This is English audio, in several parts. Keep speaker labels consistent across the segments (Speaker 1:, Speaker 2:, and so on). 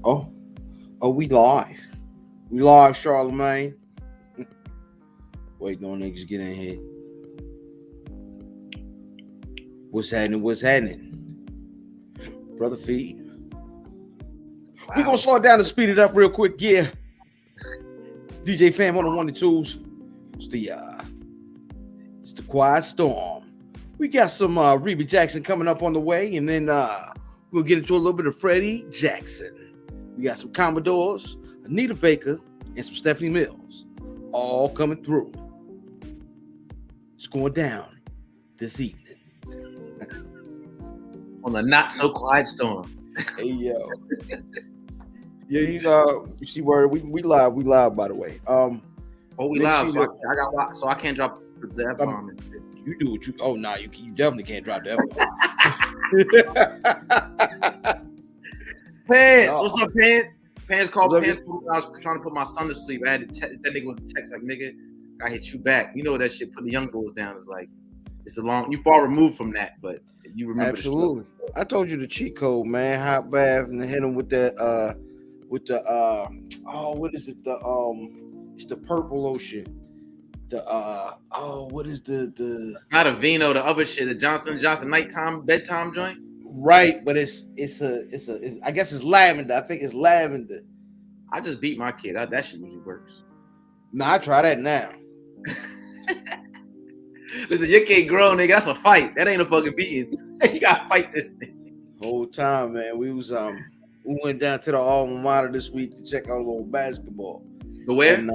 Speaker 1: Oh, we live. We live, Charlemagne. Wait, no niggas get in here. What's happening? What's happening? Brother Feed. We're gonna slow it down and speed it up real quick. Yeah. DJ Fam on the 1 and 2s. It's the Quiet Storm. We got some Reba Jackson coming up on the way, and then we'll get into a little bit of Freddie Jackson. We got some Commodores, Anita Baker, and some Stephanie Mills, all coming through. It's going down this evening.
Speaker 2: On the not so quiet storm.
Speaker 1: Hey yo. Yeah, you see where we live. We live, by the way.
Speaker 2: We live. So I got so I can't drop the F bomb.
Speaker 1: You do what you. Oh no, you definitely can't drop the F bomb.
Speaker 2: Pants, what's up, Pants? Pants called Pants. I was trying to put my son to sleep. I had to that nigga with the text like, nigga, I hit you back. You know that shit. Put the young boys down. It's like it's a long. You far removed from that, but you remember.
Speaker 1: Absolutely. I told you the cheat code, man. Hot bath and hit him with that. With the what is it? It's the purple ocean. The what is the
Speaker 2: not a vino, the other shit, the Johnson nighttime bedtime joint.
Speaker 1: Right, but it's I guess it's lavender. I think it's lavender.
Speaker 2: I just beat my kid. That shit usually works.
Speaker 1: Nah, I try that now.
Speaker 2: Listen, your kid grown, nigga. That's a fight. That ain't a fucking beating. You gotta fight this thing.
Speaker 1: Whole time, man. We went down to the alma mater this week to check out a little basketball.
Speaker 2: The where?
Speaker 1: And,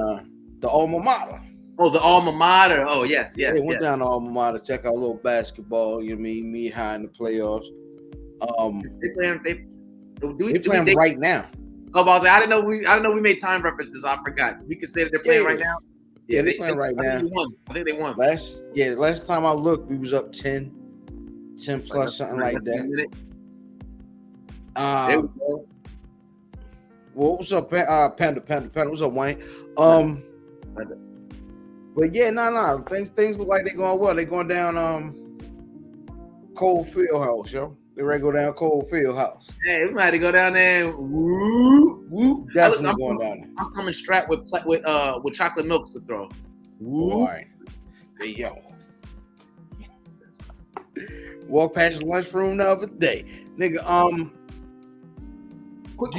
Speaker 1: the alma mater.
Speaker 2: Oh, the alma mater. Oh, yes.
Speaker 1: Yeah, went down to alma mater, check out a little basketball. You know what I mean? Me high in the playoffs.
Speaker 2: They
Speaker 1: playing right now.
Speaker 2: Oh, but I was like, I didn't know we made time references. I forgot. We can say that they're playing right now.
Speaker 1: Yeah, they're playing right now.
Speaker 2: I think they won.
Speaker 1: Last time I looked, we was up 10 plus, something like that.
Speaker 2: There we go.
Speaker 1: Well, what's up, Panda? What's up, Wayne? But yeah, no. Things look like they're going well. They're going down Cole Fieldhouse, yo. They ready to go down Cole Fieldhouse.
Speaker 2: Hey, we might have to go down there. Woo.
Speaker 1: Definitely going down there.
Speaker 2: I'm coming strapped with chocolate milks to throw. Woo.
Speaker 1: All right. Hey, yo. Walk past the lunchroom the other day. Nigga,
Speaker 2: Quick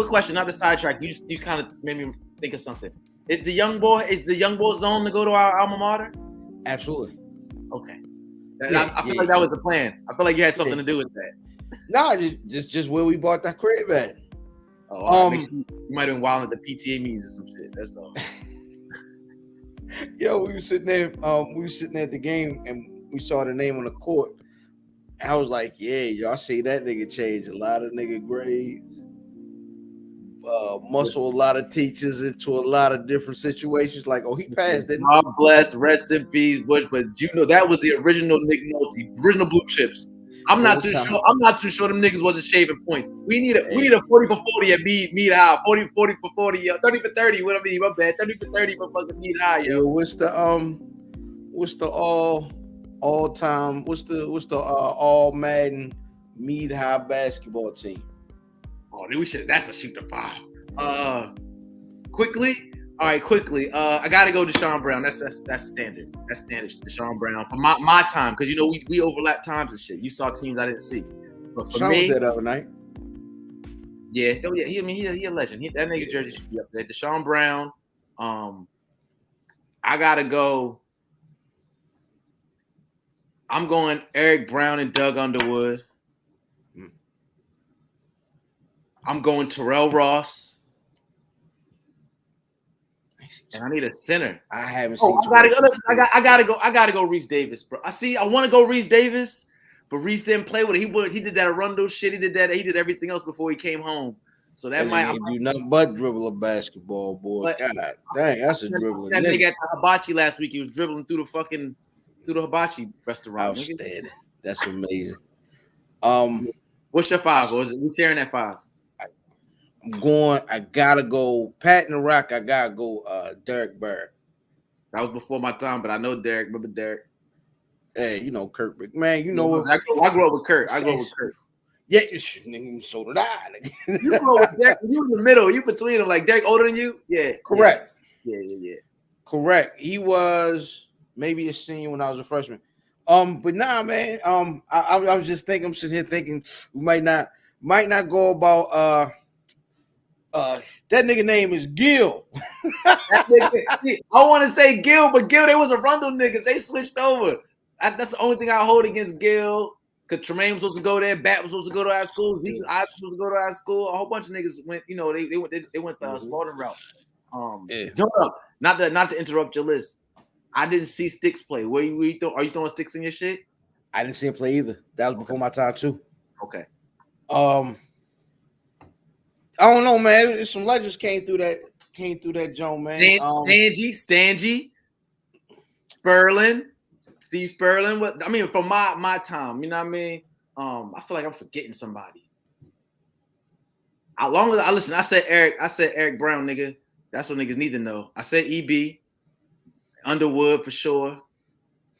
Speaker 2: question, not the sidetrack. You kind of made me think of something. Is the young boy zone to go to our alma mater?
Speaker 1: Absolutely.
Speaker 2: Okay. I feel like that was the plan. I feel like you had something to do with that.
Speaker 1: Nah, just where we bought that crib at.
Speaker 2: Oh, you might have been wilding at the PTA meetings or some shit. That's all.
Speaker 1: Yo, we were sitting there at the game and we saw the name on the court. I was like, yeah, y'all see that nigga change a lot of nigga grades, muscle a lot of teachers into a lot of different situations. Like, oh, he passed, didn't he?
Speaker 2: God bless, rest in peace, Bush. But you know that was the original Nick Nolte, original blue chips. I'm not too sure them niggas wasn't shaving points. We need a 40 for 40 at Mead High, 40 for 40, 30 for 30. What I mean, my bad, 30 for 30 for fucking Mead High, yo.
Speaker 1: Yo, what's the all Madden Mead High basketball team?
Speaker 2: Oh, that's a shoot to five. Quickly. I gotta go Deshaun Brown. That's standard. That's standard. Deshaun Brown for my time, because you know we overlap times and shit. You saw teams I didn't see, but for me,
Speaker 1: was that other night.
Speaker 2: Yeah. Oh yeah. He a legend. That nigga jersey should be up there. Deshaun Brown. I gotta go. I'm going Eric Brown and Doug Underwood. I'm going Terrell Ross. And I need a center.
Speaker 1: I haven't seen.
Speaker 2: I gotta go Reese Davis, bro. I want to go Reese Davis, but Reese didn't play with it. He did that Arundel shit. He did everything else before he came home. So that might
Speaker 1: do nothing but dribble a basketball, boy. God dang, that's a dribbling.
Speaker 2: That nigga at the hibachi last week, he was dribbling through the hibachi restaurant.
Speaker 1: Outstanding. That's amazing.
Speaker 2: What's your five? Or is it we sharing that five?
Speaker 1: I gotta go Pat and Rock. I gotta go Derek Bird.
Speaker 2: That was before my time, but I know Derek. Remember Derek?
Speaker 1: Hey, you know Kurt, man. You know
Speaker 2: I grew up with Kurt.
Speaker 1: Yeah, nigga, so did I.
Speaker 2: You grew up with Derek. You in the middle. You between them. Like Derek older than you. Yeah.
Speaker 1: Correct.
Speaker 2: Yeah.
Speaker 1: Correct. He was maybe a senior when I was a freshman. But nah, man. I was just thinking. I'm sitting here thinking we might not go about that nigga name is Gil.
Speaker 2: See, I want to say Gil, but Gil, they was a Rundle niggas. They switched over. That's the only thing I hold against Gil. Because Tremaine was supposed to go there, Bat was supposed to go to our school, Zeke was supposed to go to our school. A whole bunch of niggas went, they went the Spalding route. Hold up, not to interrupt your list. I didn't see Sticks play. Are you throwing Sticks in your shit?
Speaker 1: I didn't see him play either. That was before my time too.
Speaker 2: Okay.
Speaker 1: I don't know, man. Some legends came through that joint, man.
Speaker 2: Stangy, Sperlin, Steve Sperlin. What I mean, from my time, you know what I mean? I feel like I'm forgetting somebody. I said Eric Brown, nigga. That's what niggas need to know. I said EB, Underwood for sure.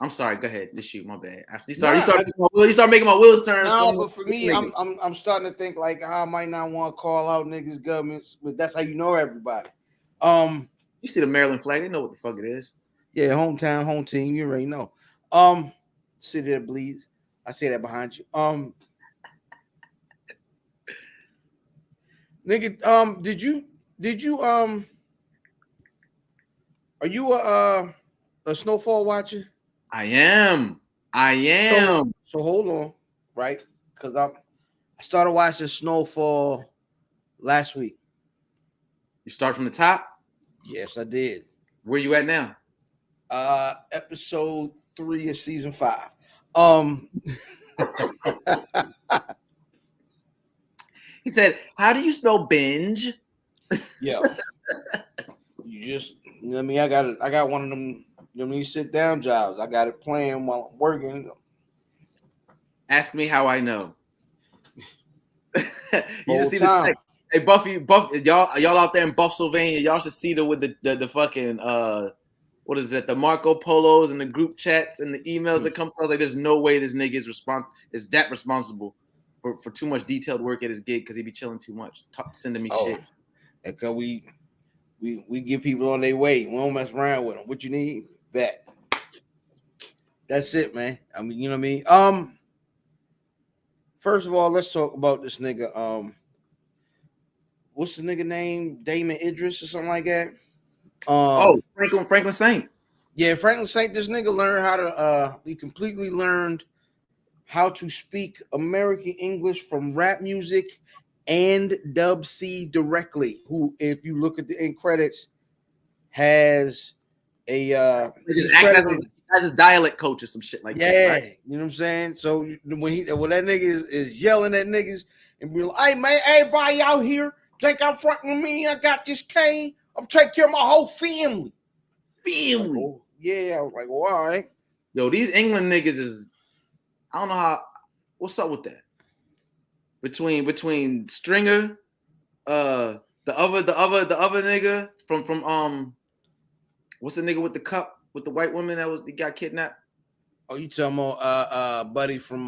Speaker 2: I'm sorry. Go ahead. This shoot. My bad. You start making my wheels turn.
Speaker 1: No, but for me, I'm starting to think like I might not want to call out niggas' governments, but that's how you know everybody.
Speaker 2: You see the Maryland flag? They know what the fuck it is.
Speaker 1: Yeah, hometown, home team. You already know. City that bleeds. I say that behind you. Nigga, did you are you a Snowfall watcher?
Speaker 2: I am.
Speaker 1: So hold on, right? Because I started watching Snowfall last week.
Speaker 2: You start from the top?
Speaker 1: Yes, I did.
Speaker 2: Where you at now?
Speaker 1: Episode 3 of season 5.
Speaker 2: He said, "How do you spell binge?"
Speaker 1: Yeah. You just, you know what I mean? I got one of them, you know, these sit down jobs. I got it playing while I'm working.
Speaker 2: Ask me how I know. You just see
Speaker 1: time.
Speaker 2: the text. Hey Buffy, y'all out there in Buffsylvania, y'all should see with the fucking what is that? The Marco Polos and the group chats and the emails that come through. Like, there's no way this nigga is that responsible for too much detailed work at his gig because he be chilling too much, sending me shit.
Speaker 1: Because we get people on their way. We don't mess around with them. What you need? That. That's it, man. I mean, you know what I mean? First of all, let's talk about this nigga. What's the nigga name? Damon Idris or something like that?
Speaker 2: Franklin Saint.
Speaker 1: Yeah, Franklin Saint. This nigga learned how to he completely learned how to speak American English from rap music and Dub C directly, who, if you look at the end credits, has a
Speaker 2: as his dialect coach or some shit like that. Right?
Speaker 1: You know what I'm saying? So when that nigga is yelling at niggas and be like, "Hey man, everybody out here think I'm fucking with me? I got this cane. I'm taking care of my whole family." Like, oh, yeah, I was like, well, all right.
Speaker 2: Yo, these England niggas is, I don't know how. What's up with that? Between Stringer, the other nigga from what's the nigga with the cup with the white woman he got kidnapped?
Speaker 1: Oh, you talking about buddy from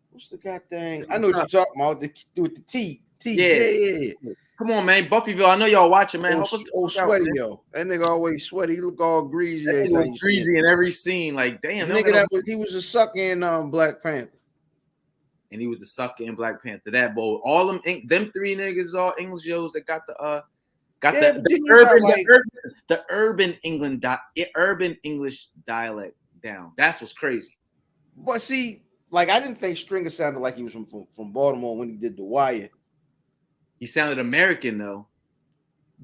Speaker 1: what's the god thing? I know what you're talking about. With the T. Yeah.
Speaker 2: Come on, man, Buffyville. I know y'all watching, man.
Speaker 1: Sweaty, yo. That nigga always sweaty. He look all greasy.
Speaker 2: That nigga was greasy in every scene. Like, damn.
Speaker 1: He was a sucker in Black Panther.
Speaker 2: And he was a sucker in Black Panther. That boy, all them three niggas, all English yos that got the urban English dialect down. That's what's crazy.
Speaker 1: But see, like, I didn't think Stringer sounded like he was from Baltimore when he did The Wire.
Speaker 2: He sounded American though.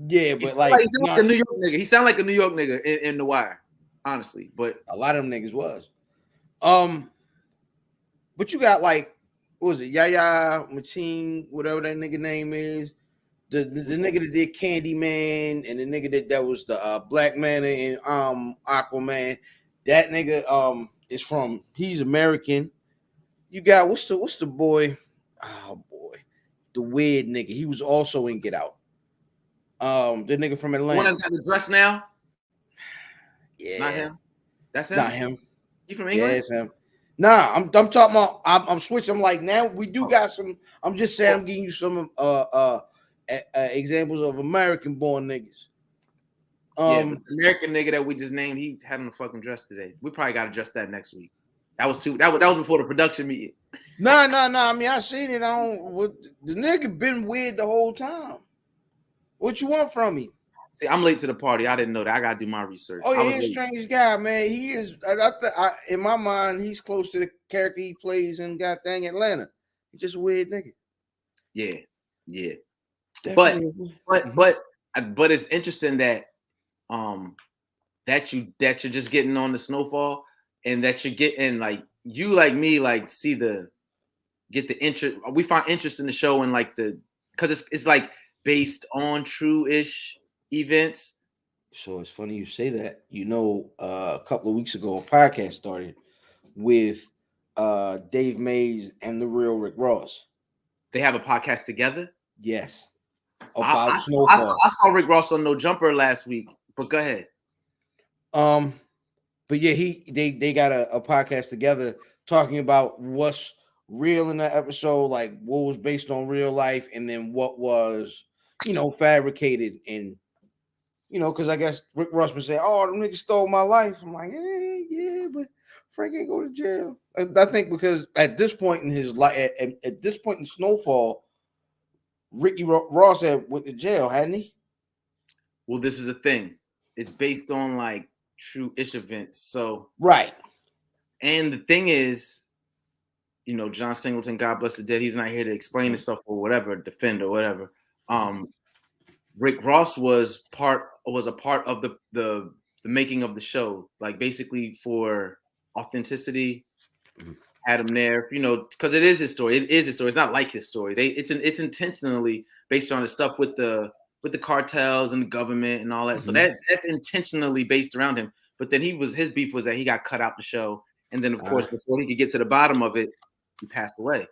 Speaker 1: Yeah, but
Speaker 2: he sounded like a New York nigga. He sounded like a New York nigga in The Wire, honestly. But
Speaker 1: a lot of them niggas was. But you got like, what was it? Yahya Mateen, whatever that nigga name is. The nigga that did Candyman and the nigga that was the Black Man in Aquaman. That nigga he's American. You got what's the boy? Oh boy, the weird nigga. He was also in Get Out. The nigga from Atlanta.
Speaker 2: The one that's got the dress now.
Speaker 1: Yeah,
Speaker 2: not him. That's him.
Speaker 1: Not him.
Speaker 2: He from England?
Speaker 1: Yeah, it's him. Nah, I'm talking about. I'm switching. I'm like now we do got some. I'm just saying I'm giving you some examples of American born niggas.
Speaker 2: Yeah, but the American nigga that we just named, he had on the fucking dress today. We probably got to adjust that next week. That was before the production meeting.
Speaker 1: Nah. I mean, I seen it on. What the nigga been weird the whole time. What you want from me?
Speaker 2: See, I'm late to the party. I didn't know that. I gotta do my research.
Speaker 1: Oh yeah, he's a strange guy, man. He is. In my mind, he's close to the character he plays in goddamn Atlanta. He's just a weird nigga.
Speaker 2: Yeah.
Speaker 1: Definitely.
Speaker 2: But it's interesting that that you're just getting on the Snowfall, and that you're getting like you like me like get the interest. We find interest in the show and like because it's like based on true-ish events.
Speaker 1: So it's funny you say that. You know, a couple of weeks ago, a podcast started with Dave Mays and the real Rick Ross.
Speaker 2: They have a podcast together.
Speaker 1: Yes,
Speaker 2: about Snowfall. I saw Rick Ross on No Jumper last week, but go ahead.
Speaker 1: But yeah, they got a podcast together talking about what's real in that episode, like what was based on real life, and then what was, fabricated. And because I guess Rick Ross would say, "Oh, them niggas stole my life." I'm like, yeah, but Frank ain't go to jail. I think because at this point in his life, at this point in Snowfall, Ricky Ross had went to jail, hadn't he?
Speaker 2: Well, this is the thing. It's based on like true-ish events. So
Speaker 1: right.
Speaker 2: And the thing is, John Singleton, God bless the dead, he's not here to explain himself or whatever, defend or whatever. Rick Ross was a part of the making of the show, like basically for authenticity. Had him there, because it is his story. It is his story. It's not like his story. It's intentionally based on the stuff with the cartels and the government and all that. So that's intentionally based around him. But then his beef was that he got cut out the show, and then of course before he could get to the bottom of it, he passed away.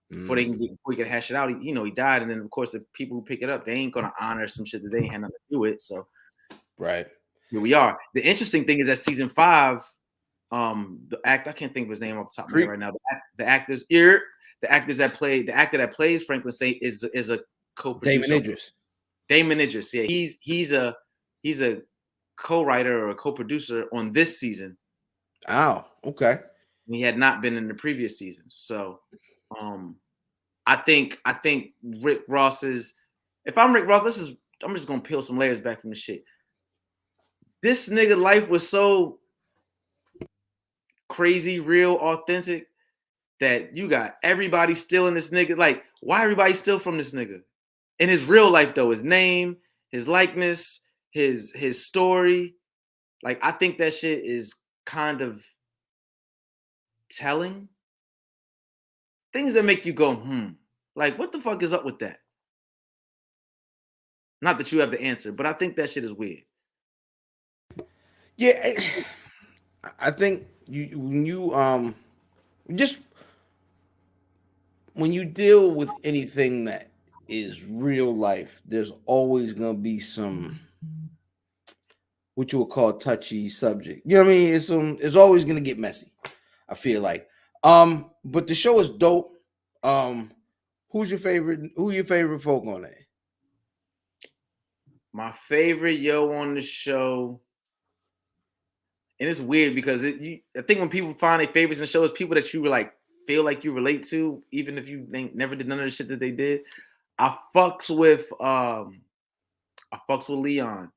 Speaker 2: Before he could hash it out, he died. And then of course the people who pick it up, they ain't gonna honor some shit that they ain't had nothing to do with. So
Speaker 1: right
Speaker 2: here we are. The interesting thing is that season 5. The actor, I can't think of his name off the top of my head right now. The actor that plays Franklin Saint is a co-producer. Damon Idris. Yeah, he's a co-writer or a co-producer on this season.
Speaker 1: Oh, okay.
Speaker 2: He had not been in the previous seasons. So I think Rick Ross is, if I'm Rick Ross, I'm just gonna peel some layers back from the shit. This nigga life was so crazy, real, authentic, that you got everybody stealing this nigga. Like, why everybody steal from this nigga? In his real life, though, his name, his likeness, his story. Like, I think that shit is kind of telling. Things that make you go, like, what the fuck is up with that? Not that you have the answer, but I think that shit is weird.
Speaker 1: Yeah, I think when you deal with anything that is real life, there's always gonna be some what you would call touchy subject. You know what I mean? It's always gonna get messy. I feel like. But the show is dope. Who's your favorite? Who your favorite folk on it?
Speaker 2: My favorite on the show. And it's weird because I think when people find their favorites in the show, it's people that you feel like you relate to, even if you never did none of the shit that they did. I fucks with Leon,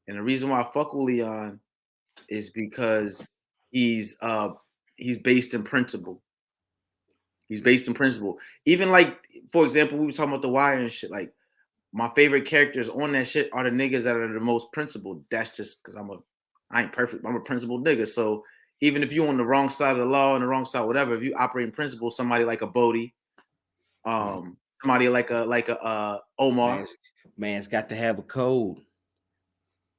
Speaker 2: and the reason why I fuck with Leon is because he's based in principle. He's based in principle. Even like, for example, we were talking about The Wire and shit. Like, my favorite characters on that shit are the niggas that are the most principled. That's just because I ain't perfect. I'm a principled nigga. So even if you're on the wrong side of the law and the wrong side, whatever, if you operate in principle, somebody like a Bodie, somebody like a Omar,
Speaker 1: man's got to have a code.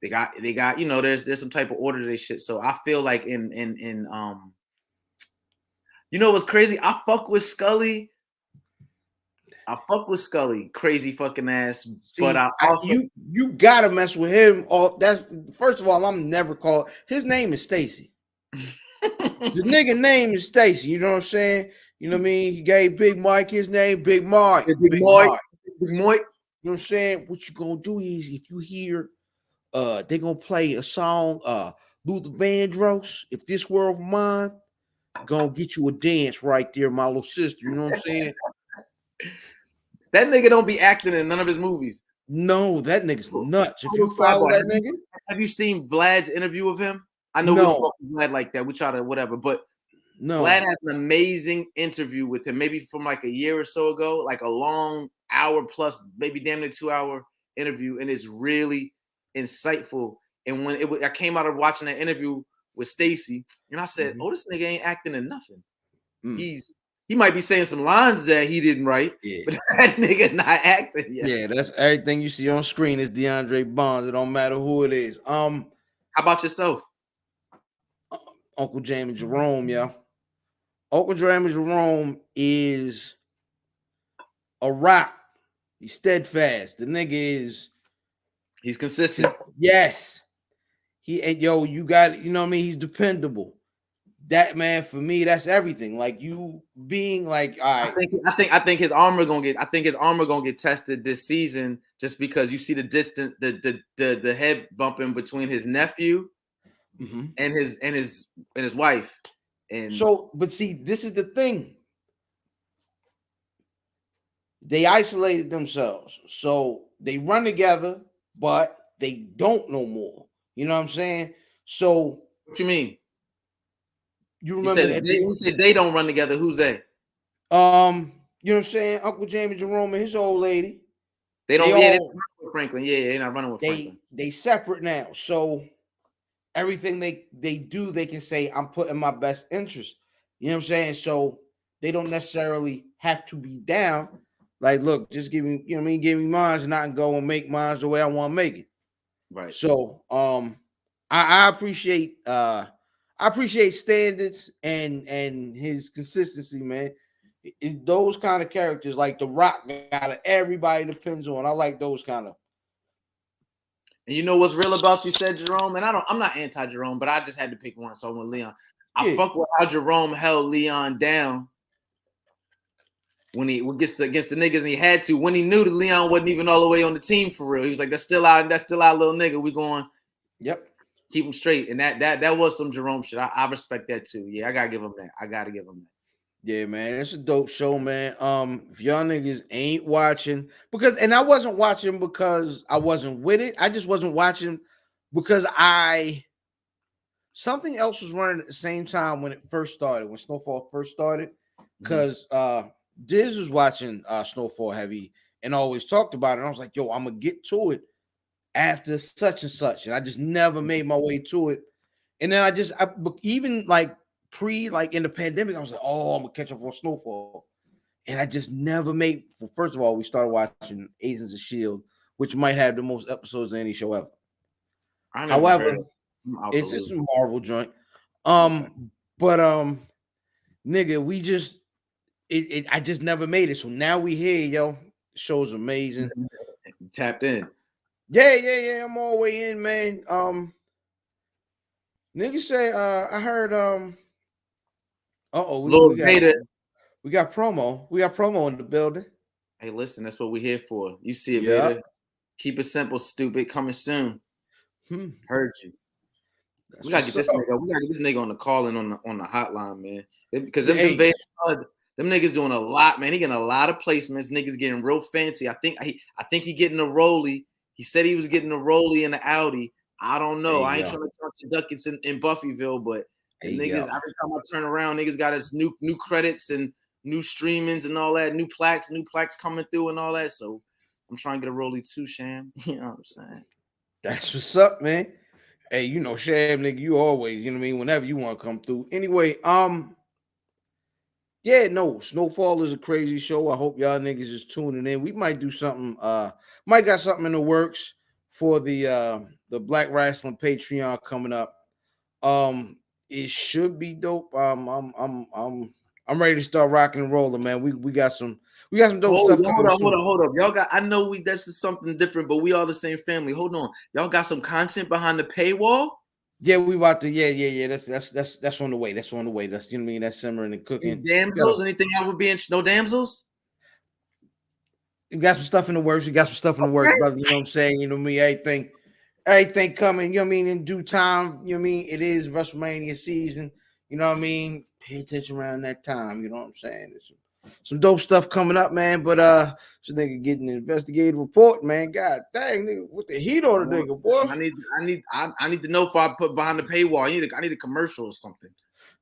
Speaker 2: They got there's some type of order to this shit. So I feel like in what's crazy? I fuck with Scully. Crazy fucking ass. See, but I also
Speaker 1: you gotta mess with him. That's first of all, I'm never called. His name is Stacy. The nigga name is Stacy. You know what I'm saying? You know what I mean? He gave Big Mike his name, Big Mike.
Speaker 2: Big Mike. Big Mike.
Speaker 1: You know what I'm saying? What you gonna do is if you hear they gonna play a song, Luther Vandross, If This World Mine, gonna get you a dance right there, my little sister. You know what I'm saying?
Speaker 2: That nigga don't be acting in none of his movies.
Speaker 1: No, that nigga's nuts. If you follow that nigga,
Speaker 2: have you seen Vlad's interview of him? I know we don't fuck with Vlad like that. We try to whatever, but Vlad has an amazing interview with him, maybe from like a year or so ago, like a long hour plus, maybe damn near 2 hour interview, and it's really insightful. And when I came out of watching that interview with Stacy, and I said, "Oh, this nigga ain't acting in nothing. He might be saying some lines that he didn't write, but that nigga not acting yet."
Speaker 1: Yeah, that's everything you see on screen is DeAndre Bonds. It don't matter who it is.
Speaker 2: How about yourself?
Speaker 1: Uncle Jamie Jerome, yo. Uncle Jamie Jerome is a rock. He's steadfast. The nigga
Speaker 2: he's consistent.
Speaker 1: Yes. You got, you know what I mean? He's dependable. That man, for me, that's everything. Like you being like, all right.
Speaker 2: I think his armor gonna get tested this season just because you see the distance, the head bumping between his nephew and his wife. And
Speaker 1: so, but see, this is the thing. They isolated themselves. So they run together, but they don't no more. You know what I'm saying? So
Speaker 2: what you mean?
Speaker 1: You remember
Speaker 2: you said they don't run together. Who's they?
Speaker 1: You know what I'm saying? Uncle Jamie Jerome and his old lady.
Speaker 2: They don't run with Franklin. Yeah, they're not running with Franklin.
Speaker 1: They separate now. So everything they do, they can say, I'm putting my best interest. You know what I'm saying? So they don't necessarily have to be down. Like, look, just give me, you know what I mean? Give me mine and I can go and make mine the way I want to make it.
Speaker 2: Right.
Speaker 1: So I appreciate standards and his consistency, man. Those kind of characters, like The Rock, everybody depends on. I like those kind of.
Speaker 2: And you know what's real about you said, Jerome? And I'm not anti-Jerome, but I just had to pick one. So I'm with Leon. I fuck with how Jerome held Leon down when he against the niggas, and he had to when he knew that Leon wasn't even all the way on the team for real. He was like, that's still our little nigga. We going.
Speaker 1: Yep.
Speaker 2: Keep him straight. And that was some Jerome shit. I respect that too. Yeah, I gotta give him that.
Speaker 1: Yeah, man. It's a dope show, man. If y'all niggas ain't watching, and I wasn't watching because I wasn't with it. I just wasn't watching because something else was running at the same time when it first started, when Snowfall first started. Because Diz was watching Snowfall heavy and always talked about it. And I was like, yo, I'm gonna get to it after such and such, and I just never made my way to it. And then even like in the pandemic, I was like, oh, I'm gonna catch up on Snowfall, and I just never made. Well, first of all, we started watching Agents of S.H.I.E.L.D., which might have the most episodes of any show ever. However, it's a Marvel joint. But nigga, we just I just never made it. So now we here, yo. The show's amazing.
Speaker 2: Tapped in.
Speaker 1: Yeah. I'm all the way in, man. Nigga say, I heard, we got promo. We got promo in the building.
Speaker 2: Hey, listen, that's what we're here for. You see it, Vader. Keep it simple, stupid. Coming soon. Heard you. We gotta get this nigga. We gotta get this nigga on the call and on the hotline, man. Because them niggas doing a lot, man. He getting a lot of placements. Niggas getting real fancy. I think he getting a rollie. He said he was getting a rollie in the Audi. I don't know. I ain't trying to talk to duckets in Buffyville, but niggas, every time I turn around, niggas got us new credits and new streamings and all that, new plaques coming through and all that. So I'm trying to get a rollie too, Sham. You know what I'm saying?
Speaker 1: That's what's up, man. Hey, you know, Sham, nigga, you always, you know what I mean, whenever you want to come through. Anyway, yeah, no, Snowfall is a crazy show. I hope y'all niggas is tuning in. We might do something, might got something in the works for the Black Wrestling Patreon coming up. It should be dope. I'm ready to start rocking and rolling, man. We got some dope stuff.
Speaker 2: Hold up. Y'all got, I know this is something different, but we all the same family. Hold on. Y'all got some content behind the paywall?
Speaker 1: Yeah, we about to. Yeah. That's on the way. That's on the way. That's, you know what I mean. That's simmering and
Speaker 2: Any
Speaker 1: cooking.
Speaker 2: damsels? Anything I would be in? No damsels?
Speaker 1: You got some stuff in the works. You got some stuff in the works,
Speaker 2: Okay.
Speaker 1: brother. You know what I'm saying? You know me. Everything coming. You know what I mean? In due time. You know what I mean? It is WrestleMania season. You know what I mean? Pay attention around that time. You know what I'm saying? There's some dope stuff coming up, man. But this nigga getting an investigative report, man. God dang, nigga, with the heat on the nigga, boy.
Speaker 2: I need to know if I put behind the paywall. I need a commercial or something.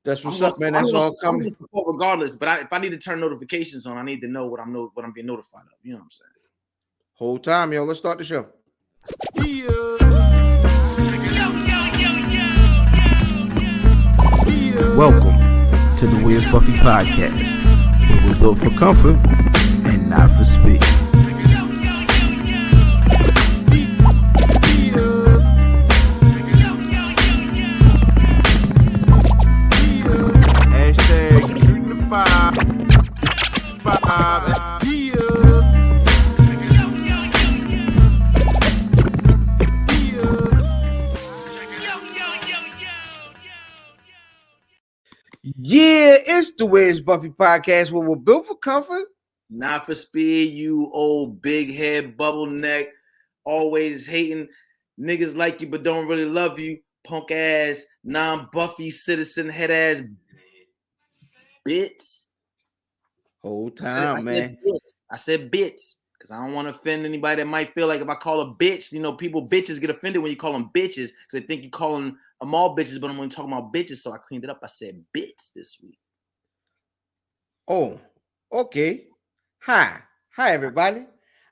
Speaker 1: That's what's up, man. That's all coming.
Speaker 2: I'm gonna support regardless, but if I need to turn notifications on, I need to know what I'm being notified of. You know what I'm saying?
Speaker 1: Whole time, yo. Let's start the show.
Speaker 3: Welcome to the Where's Buffy podcast, where we're built for comfort and not for speed. Hashtag shooting the five.
Speaker 1: Yeah, it's the Where's Buffy podcast, where we're built for comfort.
Speaker 2: Not for speed, you old big head bubble neck, always hating niggas like you but don't really love you, punk ass, non-Buffy citizen head ass bits.
Speaker 1: Whole time, man.
Speaker 2: I said bits because I don't want to offend anybody that might feel like if I call a bitch, you know, bitches get offended when you call them bitches because they think you're calling them all bitches, but I'm only talking about bitches, so I cleaned it up. I said bits this week.
Speaker 1: Oh, okay. Hi, everybody.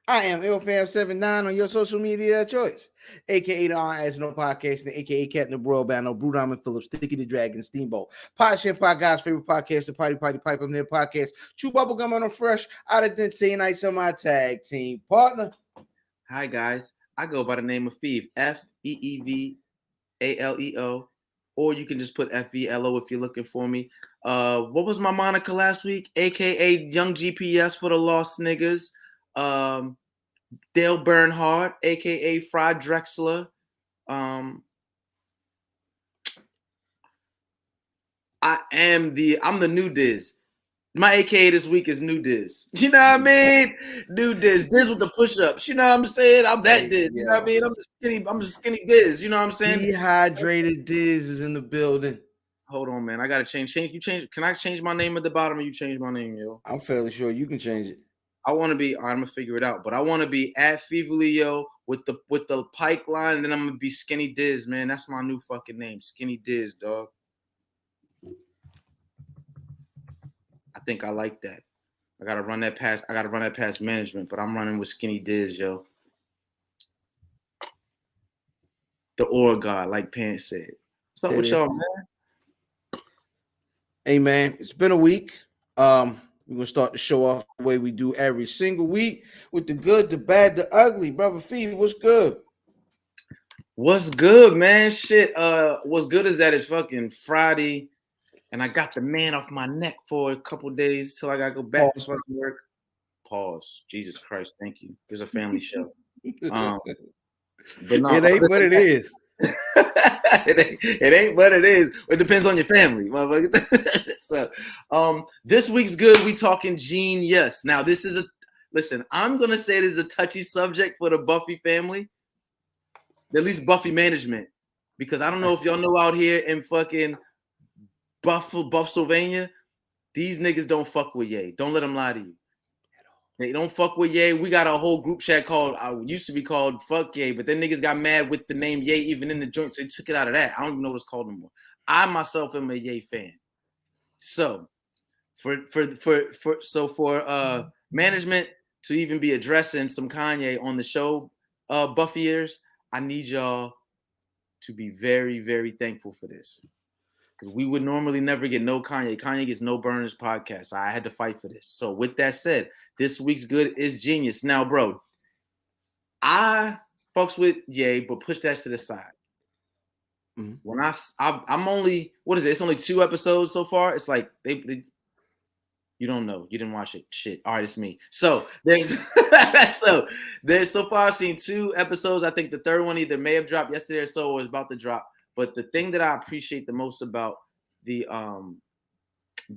Speaker 1: I am IlFam79 on your social media choice, aka the as no podcast, and aka Captain the Broil Band, Brew Diamond Phillips, Sticky the Dragon, Steamboat, Pod Chef Pod God's favorite podcast, the Party Pipe I'm there podcast, Chew Bubblegum on a fresh out of Dente Nights on my tag team partner.
Speaker 2: Hi guys, I go by the name of Feeve, FEEVALEO, or you can just put FVLO if you're looking for me. What was my moniker last week? AKA Young GPS for the Lost Niggas. Dale Bernhard, aka Fried Drexler. I'm the new Diz. My AKA this week is New Diz. You know what I mean? New Diz. Diz with the push-ups. You know what I'm saying? I'm that Diz. You know what I mean? I'm the skinny Diz. You know what I'm saying?
Speaker 1: Dehydrated Diz is in the building.
Speaker 2: Hold on, man. I gotta change. Can I change my name at the bottom or you change my name, yo?
Speaker 1: I'm fairly sure you can change it.
Speaker 2: I want to be. I'm gonna figure it out, but I want to be at Fevelio with the pike line, and then I'm gonna be Skinny Diz, man. That's my new fucking name, Skinny Diz, dog. I think I like that. I gotta run that past management, but I'm running with Skinny Diz, yo. The Or God, like Pants said. What's up with y'all, man?
Speaker 1: Hey, man, it's been a week. We're gonna start the show off the way we do every single week with the good, the bad, the ugly. Brother Feeve, what's good?
Speaker 2: What's good, man? Shit. What's good is that it's fucking Friday, and I got the man off my neck for a couple days till I gotta go back to fucking work. Pause. Jesus Christ, thank you. It's a family show. But no,
Speaker 1: it ain't what it is.
Speaker 2: it ain't what it is. It depends on your family, motherfucker. So, this week's good. We talking genius. Now, listen. I'm gonna say this is a touchy subject for the Buffy family, at least Buffy management, because I don't know if y'all know out here in fucking Buffsylvania, these niggas don't fuck with Ye. Don't let them lie to you. They don't fuck with Ye. We got a whole group chat used to be called Fuck Ye, but then niggas got mad with the name Ye even in the joint, so they took it out of that. I don't even know what it's called anymore. I myself am a Ye fan. So for management to even be addressing some Kanye on the show, Buffyers, I need y'all to be very, very thankful for this. Because we would normally never get no Kanye. Kanye gets no Burners podcast. I had to fight for this. So with that said, this week's good is genius. Now, bro, I fucks with Ye, but push that to the side. Mm-hmm. When I'm only, what is it? It's only 2 episodes so far. It's like they you don't know. You didn't watch it. Shit. All right, it's me. So there's so far I've seen 2 episodes. I think the third one either may have dropped yesterday or so or is about to drop. But the thing that I appreciate the most about the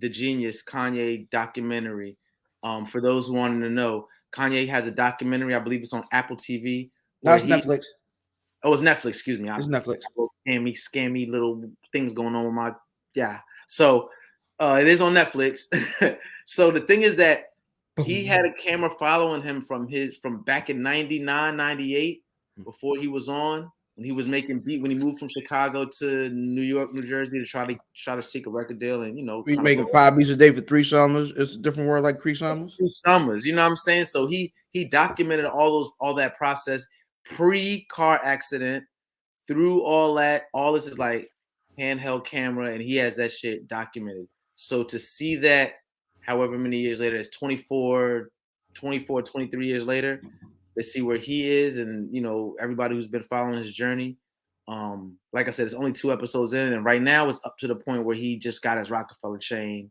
Speaker 2: Genius Kanye documentary, for those who wanted to know, Kanye has a documentary. I believe it's on Apple TV.
Speaker 1: No,
Speaker 2: Where
Speaker 1: it's Netflix.
Speaker 2: Oh, it's Netflix. Excuse me.
Speaker 1: It's Netflix.
Speaker 2: Scammy little things going on with my So it is on Netflix. So the thing is that he had a camera following him from back in 99, 98, before he was on, when he was making beat, when he moved from Chicago to New York, New Jersey to try to seek a record deal, and
Speaker 1: we making 5 beats a day for 3 summers. It's a different word, like 3 summers.
Speaker 2: 3 summers, you know what I'm saying? So he documented all that process pre-car accident, through all that. All this is like handheld camera, and he has that shit documented. So to see that, however many years later, it's 23 years later, to see where he is, and everybody who's been following his journey. Like I said, it's only 2 episodes in, and right now it's up to the point where he just got his Rockefeller chain.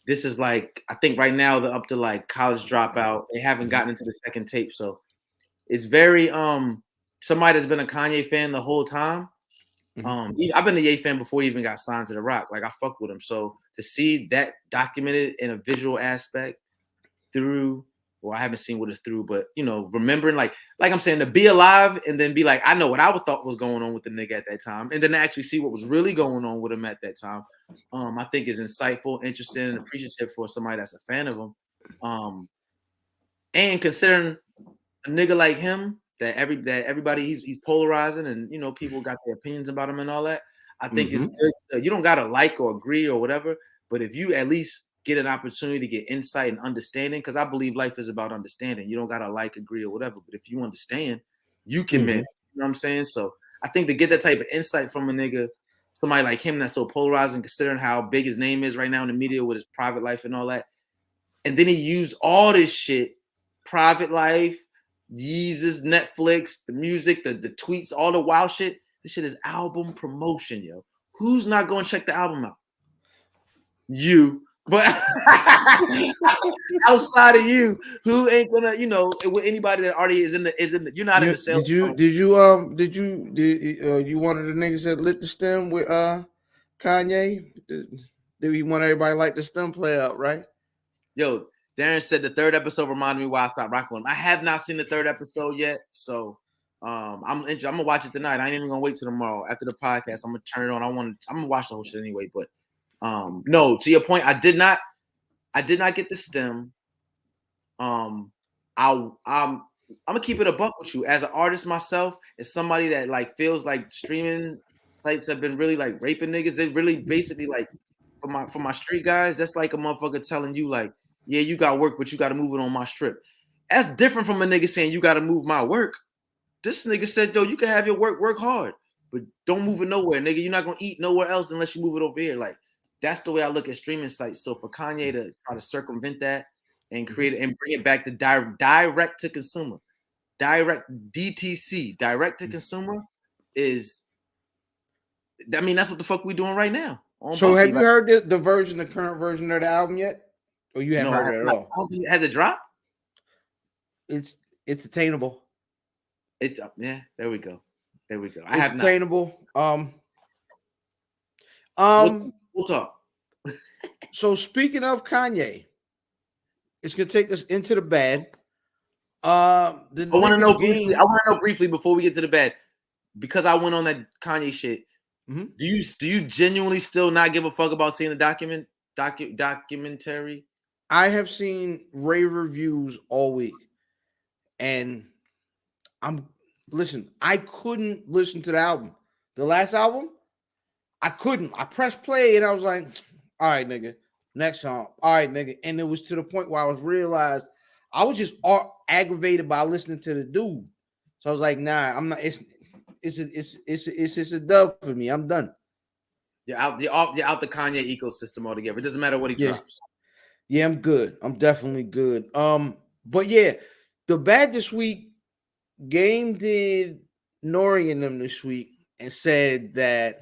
Speaker 2: This is like, I think right now they're up to like College Dropout. They haven't gotten into the second tape, so it's very somebody that's been a Kanye fan the whole time. I've been a Ye fan before he even got signed to The Rock. Like, I fuck with him. So to see that documented in a visual aspect through, well, I haven't seen what it's through, but remembering, like I'm saying, to be alive and then be like, I know what I thought was going on with the nigga at that time, and then to actually see what was really going on with him at that time, I think is insightful, interesting, and appreciative for somebody that's a fan of him. And considering a nigga like him, that everybody he's polarizing, and people got their opinions about him and all that. I think it's good. You don't gotta like or agree or whatever, but if you at least get an opportunity to get insight and understanding, because I believe life is about understanding. You don't gotta like, agree, or whatever, but if you understand, you can win. You know what I'm saying? So I think to get that type of insight from a nigga, somebody like him that's so polarizing, considering how big his name is right now in the media with his private life and all that, and then he used all this shit, private life, Yeezus, Netflix, the music, the tweets, all the wild shit. This shit is album promotion, yo. Who's not going to check the album out? You. But outside of you, who ain't gonna, with anybody that already is in the you're not in the sales.
Speaker 1: Did you one of the niggas that lit the stem with Kanye? Did he want everybody like the stem play out, right?
Speaker 2: Yo, Darren said the 3rd episode reminded me why I stopped rocking with him. I have not seen the 3rd episode yet, so I'm gonna watch it tonight. I ain't even gonna wait till tomorrow after the podcast. I'm gonna turn it on. I'm gonna watch the whole shit anyway. But no, to your point, I did not get the stem. I'm gonna keep it a buck with you as an artist myself. As somebody that like feels like streaming sites have been really like raping niggas. They really basically like for my street guys. That's like a motherfucker telling you like, yeah, you got work, but you got to move it on my strip. That's different from a nigga saying you got to move my work. This nigga said, yo, you can have your work hard, but don't move it nowhere, nigga. You're not gonna eat nowhere else unless you move it over here. Like, that's the way I look at streaming sites. So for Kanye to try to circumvent that and create it and bring it back to direct to consumer, direct DTC, direct to consumer is, I mean, that's what the fuck we doing right now.
Speaker 1: So Buffy. Have you heard the current version of the album yet? Or you haven't heard it at all?
Speaker 2: Has it dropped?
Speaker 1: It's attainable.
Speaker 2: Yeah, there we go.
Speaker 1: It's attainable.
Speaker 2: We'll talk.
Speaker 1: So speaking of Kanye, it's gonna take us into the bad. I
Speaker 2: want to know briefly before we get to the bad, because I went on that Kanye shit. Mm-hmm. Do you genuinely still not give a fuck about seeing the documentary?
Speaker 1: I have seen rave reviews all week, and I couldn't listen to the album. The last album, I couldn't. I pressed play and I was like, all right, nigga, next song. All right, nigga. And it was to the point where I realized I was just aggravated by listening to the dude. So I was like, nah, I'm not. It's a dub for me. I'm done.
Speaker 2: You're out the Kanye ecosystem altogether. It doesn't matter what he drops.
Speaker 1: Yeah, I'm good. I'm definitely good. But yeah, the bad this week, Game did Nori and them this week and said that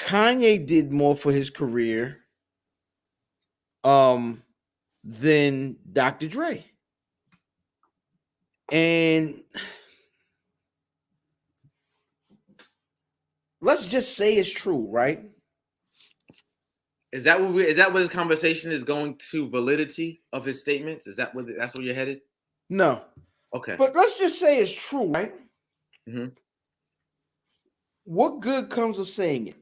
Speaker 1: Kanye did more for his career than Dr. Dre. And let's just say it's true, right?
Speaker 2: Is that what this conversation is going to? Validity of his statements? Is that that's where you're headed?
Speaker 1: No.
Speaker 2: Okay.
Speaker 1: But let's just say it's true, right?
Speaker 2: Mm-hmm.
Speaker 1: What good comes of saying it?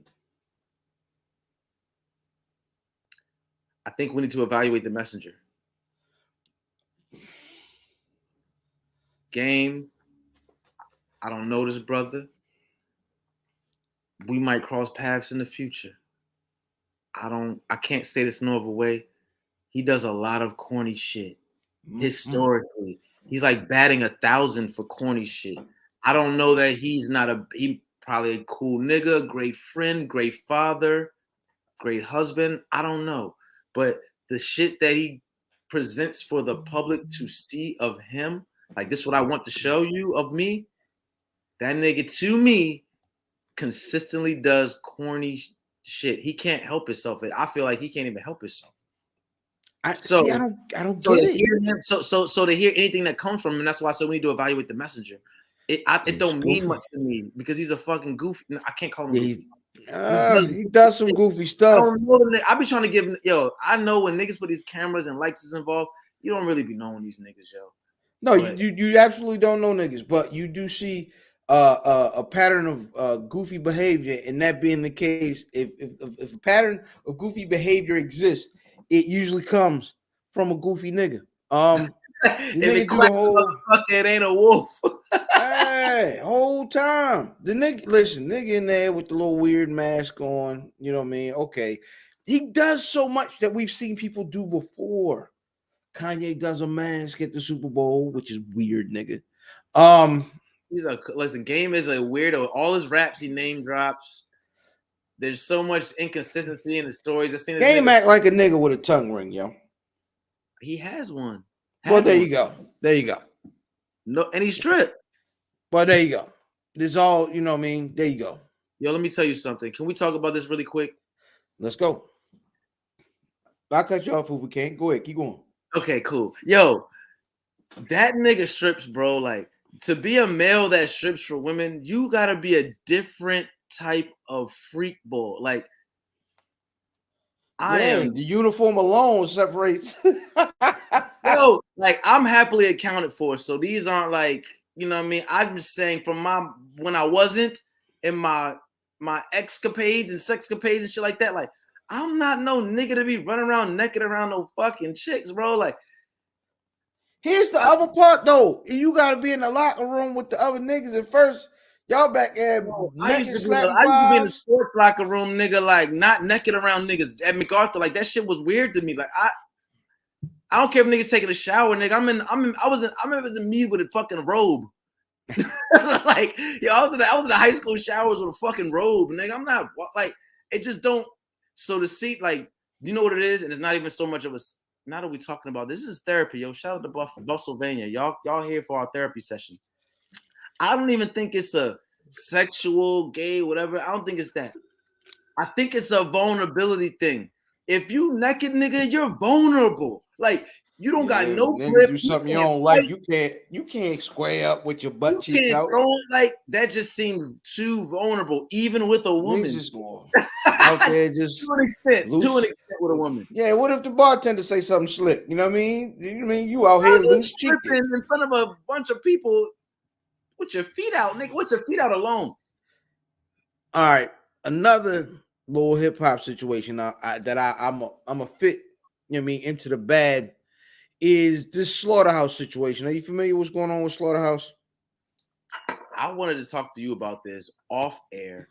Speaker 2: I think we need to evaluate the messenger. Game. I don't know this brother. We might cross paths in the future. I can't say this no other way. He does a lot of corny shit. Historically. He's like batting 1,000 for corny shit. I don't know that he probably a cool nigga, great friend, great father, great husband. I don't know. But the shit that he presents for the public to see of him, like this is what I want to show you of me. That nigga to me consistently does corny shit. He can't help himself. I feel like he can't even help himself.
Speaker 1: I don't get it.
Speaker 2: So to hear anything that comes from him, that's why I said we need to evaluate the messenger. It don't mean much to me because he's a fucking goofy. I can't call him goofy.
Speaker 1: He does some goofy stuff.
Speaker 2: I be trying to give I know when niggas put these cameras and lights is involved, you don't really be knowing these niggas, yo.
Speaker 1: No, you absolutely don't know niggas, but you do see a pattern of goofy behavior, and that being the case, if a pattern of goofy behavior exists, it usually comes from a goofy nigga.
Speaker 2: If it do the whole it ain't a wolf.
Speaker 1: Hey, whole time. The nigga in there with the little weird mask on, you know what I mean? Okay. He does so much that we've seen people do before. Kanye does a mask at the Super Bowl, which is weird, nigga.
Speaker 2: Game is a weirdo. All his raps he name drops. There's so much inconsistency in the stories. I've seen
Speaker 1: Game act like a nigga with a tongue ring, yo.
Speaker 2: He has one.
Speaker 1: You go. There you go.
Speaker 2: No, and he's stripped.
Speaker 1: Well, there you go. This all, you know what I mean? There you go.
Speaker 2: Yo, let me tell you something. Can we talk about this really quick?
Speaker 1: Let's go. I'll cut you off if we can. Go ahead. Keep going.
Speaker 2: Okay, cool. Yo, that nigga strips, bro. Like, to be a male that strips for women, you gotta be a different type of freak ball. Like,
Speaker 1: the uniform alone separates.
Speaker 2: Yo, like, I'm happily accounted for. So these aren't like, you know what I mean? I'm just saying from when I wasn't in my escapades and sexcapades and shit like that, like, I'm not no nigga to be running around naked around no fucking chicks, bro. Like,
Speaker 1: here's the other part, though. You got to be in the locker room with the other niggas at first. Y'all back there.
Speaker 2: I used to be in the sports locker room, nigga, like, not naked around niggas at MacArthur. Like, that shit was weird to me. Like, I don't care if niggas taking a shower, nigga. I was in me with a fucking robe. Like, yo, I was in the high school showers with a fucking robe, nigga. I'm not like, it just don't. So to see, like, you know what it is, and it's not even so much of a. Now that we're talking about this is therapy, yo. Shout out to Pennsylvania, y'all here for our therapy session. I don't even think it's a sexual, gay, whatever. I don't think it's that. I think it's a vulnerability thing. If you naked, nigga, you're vulnerable. Like, you don't got no grip.
Speaker 1: Do something you don't like. You can't square up with your butt cheeks out.
Speaker 2: Like, that just seemed too vulnerable, even with a woman.
Speaker 1: Just going out there just
Speaker 2: to an extent with a woman.
Speaker 1: Yeah, what if the bartender say something slick? You know what I mean? You out here loose cheeked
Speaker 2: in front of a bunch of people with your feet out, nigga. With your feet out alone.
Speaker 1: All right, another little hip hop situation I'm a fit. You know what I mean, into the bad is this Slaughterhouse situation. Are you familiar with what's going on with Slaughterhouse?
Speaker 2: I wanted to talk to you about this off air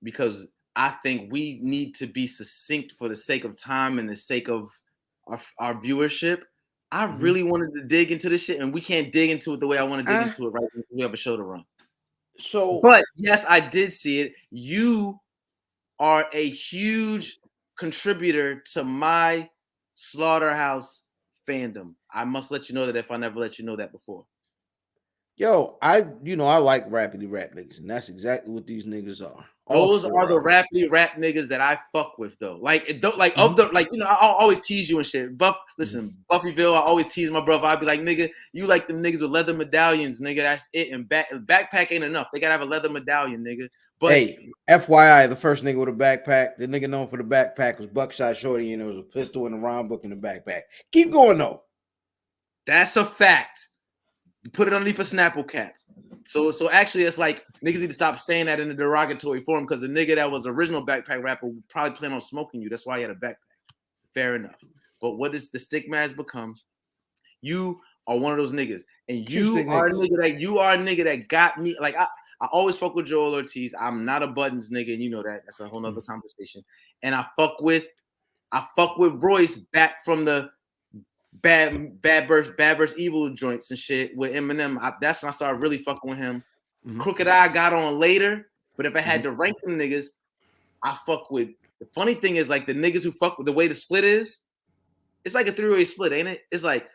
Speaker 2: because I think we need to be succinct for the sake of time and the sake of our viewership. I really wanted to dig into this shit, and we can't dig into it the way I want to dig into it right now. We have a show to run. But yes, I did see it. You are a huge contributor to my Slaughterhouse fandom. I must let you know that if I never let you know that before.
Speaker 1: Yo, I like rappity rap niggas, and that's exactly what these niggas are.
Speaker 2: Those are the rappity rap niggas that I fuck with, though. Like, I'll always tease you and shit. But listen, Buffyville, I always tease my brother. I'd be like, nigga, you like them niggas with leather medallions, nigga. That's it. And backpack ain't enough. They gotta have a leather medallion, nigga. But
Speaker 1: hey, FYI, the first nigga with a backpack, the nigga known for the backpack was Buckshot Shorty, and there was a pistol and a rhyme book in the backpack. Keep going though.
Speaker 2: that's a fact. Put it underneath a Snapple cap. So actually, it's like niggas need to stop saying that in a derogatory form because the nigga that was original backpack rapper would probably plan on smoking you. That's why he had a backpack. Fair enough. But what is the stigma has become? You are one of those niggas, and you are a nigga that got me. Like I always fuck with Joel Ortiz. I'm not a Buttons nigga, and you know that. That's a whole nother conversation. And I fuck with Royce back from the bad versus evil joints and shit with Eminem. That's when I started really fucking with him. Crooked Eye got on later, but if I had to rank them niggas, I fuck with. The funny thing is like the niggas who fuck with the way the split is, it's like a 3-way split, ain't it? It's like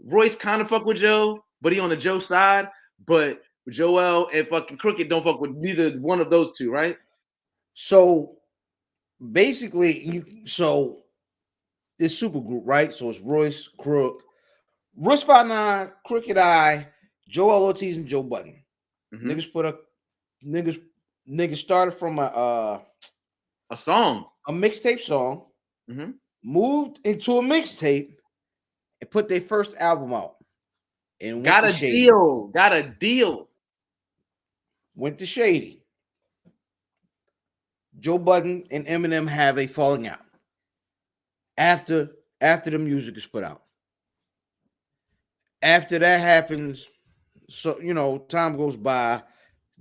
Speaker 2: Royce kind of fuck with Joe, but he on the Joe side, but Joel and fucking Crooked don't fuck with neither one of those two, right?
Speaker 1: So basically, this super group, right? So it's Royce, Crook, Royce 5'9", Crooked Eye, Joel Ortiz, and Joe Budden. Niggas started from a
Speaker 2: song,
Speaker 1: a mixtape song, moved into a mixtape, and put their first album out. And
Speaker 2: got a deal.
Speaker 1: Went to Shady. Joe Budden and Eminem have a falling out after the music is put out. After that happens, so time goes by.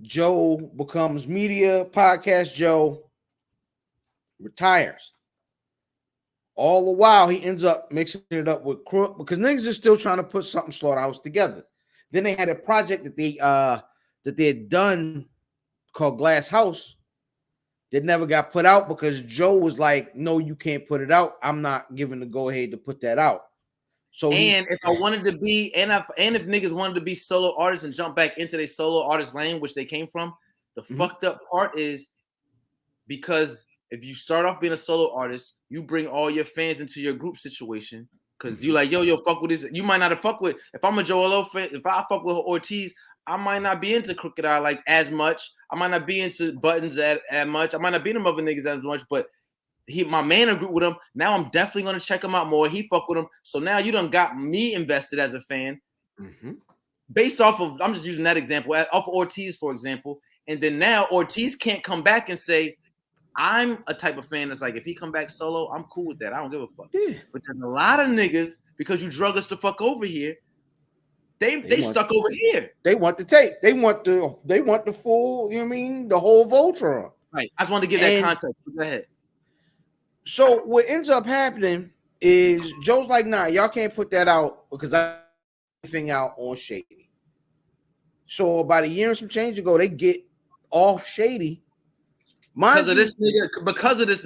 Speaker 1: Joe becomes media podcast. Joe retires. All the while, he ends up mixing it up with Crook because niggas are still trying to put something Slaughterhouse together. Then they had a project that they had done called Glass House that never got put out because Joe was like, "No, you can't put it out. I'm not giving the go ahead to put that out." So
Speaker 2: if niggas wanted to be solo artists and jump back into their solo artist lane, which they came from, the fucked up part is because if you start off being a solo artist, you bring all your fans into your group situation because you like, yo, fuck with this. You might not have fuck with. If I'm a Joel fan, if I fuck with Ortiz, I might not be into Crooked Eye like as much. I might not be into Buttons as much. I might not be them other niggas as much, but my man agreed with him. Now I'm definitely gonna check him out more. He fuck with him. So now you done got me invested as a fan. Based off of, I'm just using that example, off of Ortiz, for example. And then now Ortiz can't come back and say, I'm a type of fan that's like, if he come back solo, I'm cool with that. I don't give a fuck.
Speaker 1: Yeah.
Speaker 2: But there's a lot of niggas, because you drug us the fuck over here, they stuck over here.
Speaker 1: They want the tape. They want the full, the whole Voltron.
Speaker 2: Right. I just wanted to give that context. Go ahead.
Speaker 1: So what ends up happening is Joe's like, nah, y'all can't put that out because I everything out on Shady. So about a year and some change ago, they get off Shady.
Speaker 2: Because of this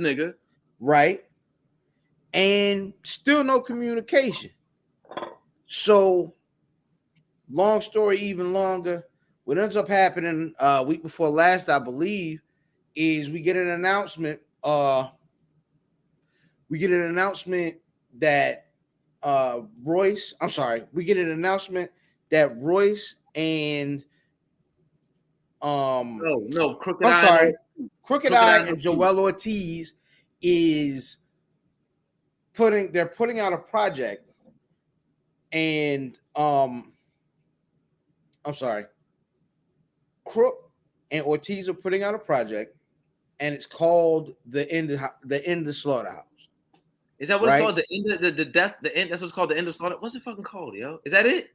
Speaker 2: nigga.
Speaker 1: Right. And still no communication. So long story, even longer. What ends up happening week before last, I believe, is we get an announcement. We get an announcement that Royce and Crooked Eye and Joel Ortiz is putting out a project, and Crook and Ortiz are putting out a project, and it's called the end of Slaughterhouse.
Speaker 2: Is that what it's called? The end of the death. The end. That's what's called the end of Slaughterhouse. What's it fucking called, yo? Is that it?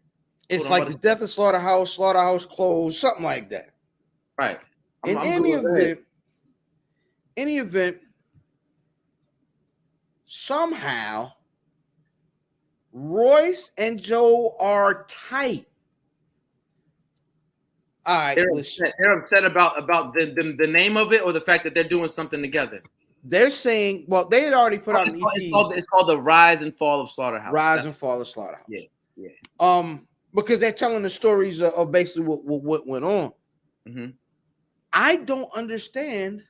Speaker 1: It's like the death of Slaughterhouse, Slaughterhouse closed, something like that.
Speaker 2: Right.
Speaker 1: In any event, somehow Royce and Joe are tight. All right,
Speaker 2: they're upset about the name of it or the fact that they're doing something together.
Speaker 1: They're saying, well, they had already put out an EP.
Speaker 2: It's called The Rise and Fall of Slaughterhouse.
Speaker 1: Fall of Slaughterhouse.
Speaker 2: Yeah.
Speaker 1: Because they're telling the stories of basically what went on.
Speaker 2: Mm-hmm.
Speaker 1: I don't understand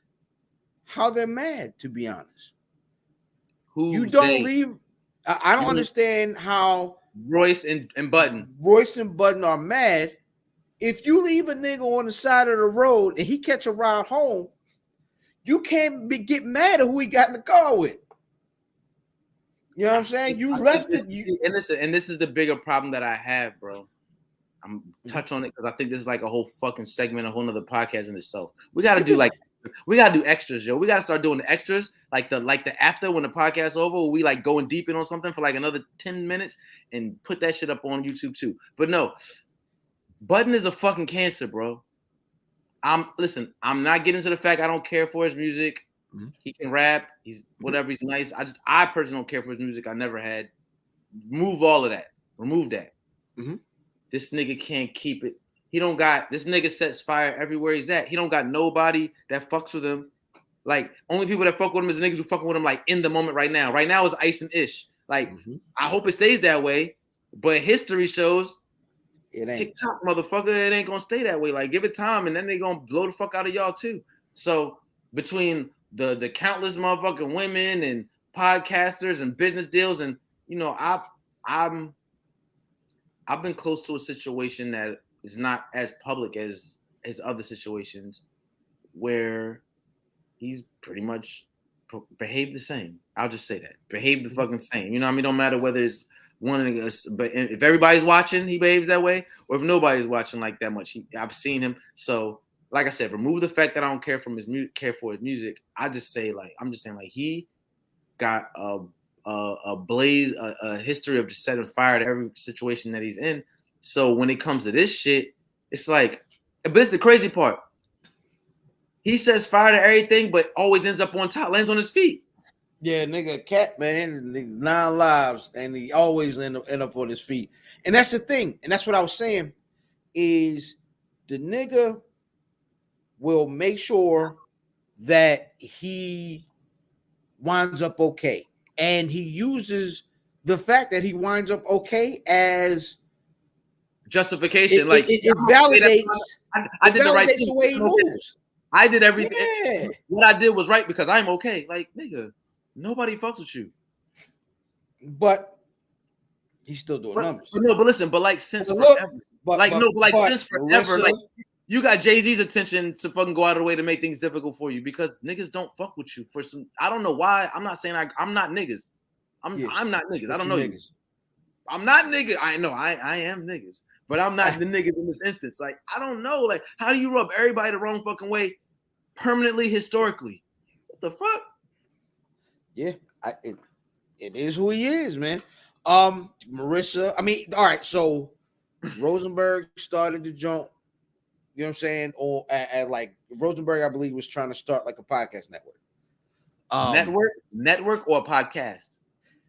Speaker 1: how they're mad, to be honest. I don't understand how
Speaker 2: Royce and Budden
Speaker 1: are mad If you leave a nigga on the side of the road and he catch a ride home, you can't get mad at who he got in the car with. You know what I'm saying? You left it.
Speaker 2: And listen, and this is the bigger problem that I have, bro. I'm touch on it because I think this is like a whole fucking segment, a whole nother podcast in itself. We gotta do extras, yo. We gotta start doing the extras, like the after when the podcast's over, we like going deep in on something for like another 10 minutes and put that shit up on YouTube too. But no, Button is a fucking cancer, bro. I'm not getting to the fact I don't care for his music. Mm-hmm. He can rap, he's whatever, he's nice. I personally don't care for his music. I never had. Remove all of that. Remove that. Mm-hmm. This nigga can't keep it. This nigga sets fire everywhere he's at. He don't got nobody that fucks with him. Like, only people that fuck with him is the niggas who fucking with him like in the moment right now. Right now is Ice and Ish. Like, I hope it stays that way. But history shows it ain't. TikTok, motherfucker, it ain't gonna stay that way. Like, give it time and then they gonna blow the fuck out of y'all too. So between the countless motherfucking women and podcasters and business deals, and you know, I've been close to a situation that is not as public as his other situations where he's pretty much behaved the same. I'll just say that. Behaved the fucking same. You know what I mean? Don't matter whether it's one of us, but if everybody's watching, he behaves that way, or if nobody's watching like that much, I've seen him. So, like I said, remove the fact that I don't care for his music. I'm just saying like he got a blaze, a history of just setting fire to every situation that he's in. So when it comes to this shit, it's like, but it's the crazy part. He sets fire to everything, but always ends up on top, lands on his feet.
Speaker 1: Yeah, nigga, cat man, 9 lives, and he always end up on his feet. And that's the thing, and that's what I was saying, is the nigga will make sure that he winds up okay. And he uses the fact that he winds up okay as
Speaker 2: justification.
Speaker 1: It validates.
Speaker 2: I did the right thing.
Speaker 1: The way he moves.
Speaker 2: I did everything.
Speaker 1: Yeah.
Speaker 2: What I did was right because I'm okay. Like, nigga, nobody fucks with you.
Speaker 1: But he's still doing numbers.
Speaker 2: But listen, since forever. Since forever, like you got Jay-Z's attention to fucking go out of the way to make things difficult for you because niggas don't fuck with you for some. I don't know why. I'm not saying I'm not niggas. I'm not niggas. I don't know niggas. You. I'm not niggas. I know I am niggas, but I'm not the niggas in this instance. Like, I don't know. Like, how do you rub everybody the wrong fucking way permanently, historically? What the fuck?
Speaker 1: Yeah, it is who he is, man. Marissa. I mean, all right. So Rosenberg started the jump. You know what I'm saying? Or at like Rosenberg, I believe, was trying to start like a podcast network.
Speaker 2: Network or a podcast?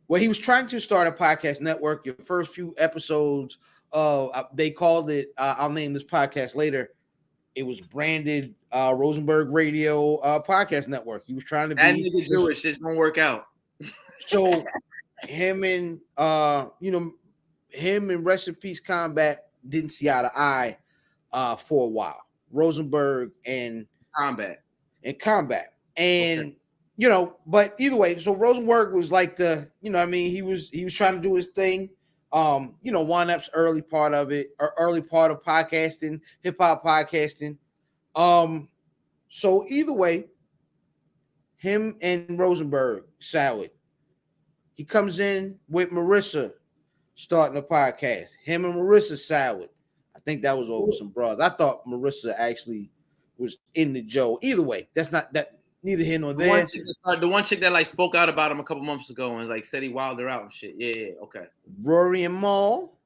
Speaker 1: Well, he was trying to start a podcast network. Your first few episodes, they called it. I'll name this podcast later. It was branded Rosenberg Radio Podcast Network. He was trying to
Speaker 2: that nigga Jewish. It's gonna work out.
Speaker 1: So him and Rest in Peace Combat didn't see eye to eye for a while. Rosenberg and
Speaker 2: Combat.
Speaker 1: And you know, but either way, so Rosenberg was like he was trying to do his thing. One Up's early part of podcasting, hip hop podcasting. So either way, him and Rosenberg salad. He comes in with Marissa starting a podcast. Him and Marissa salad. I think that was over some bras. I thought Marissa actually was in the Joe. Either way, that's not that. Neither here nor there.
Speaker 2: The one chick that like spoke out about him a couple months ago and like said he wilded her out and shit. Yeah, okay.
Speaker 1: Rory and Maul.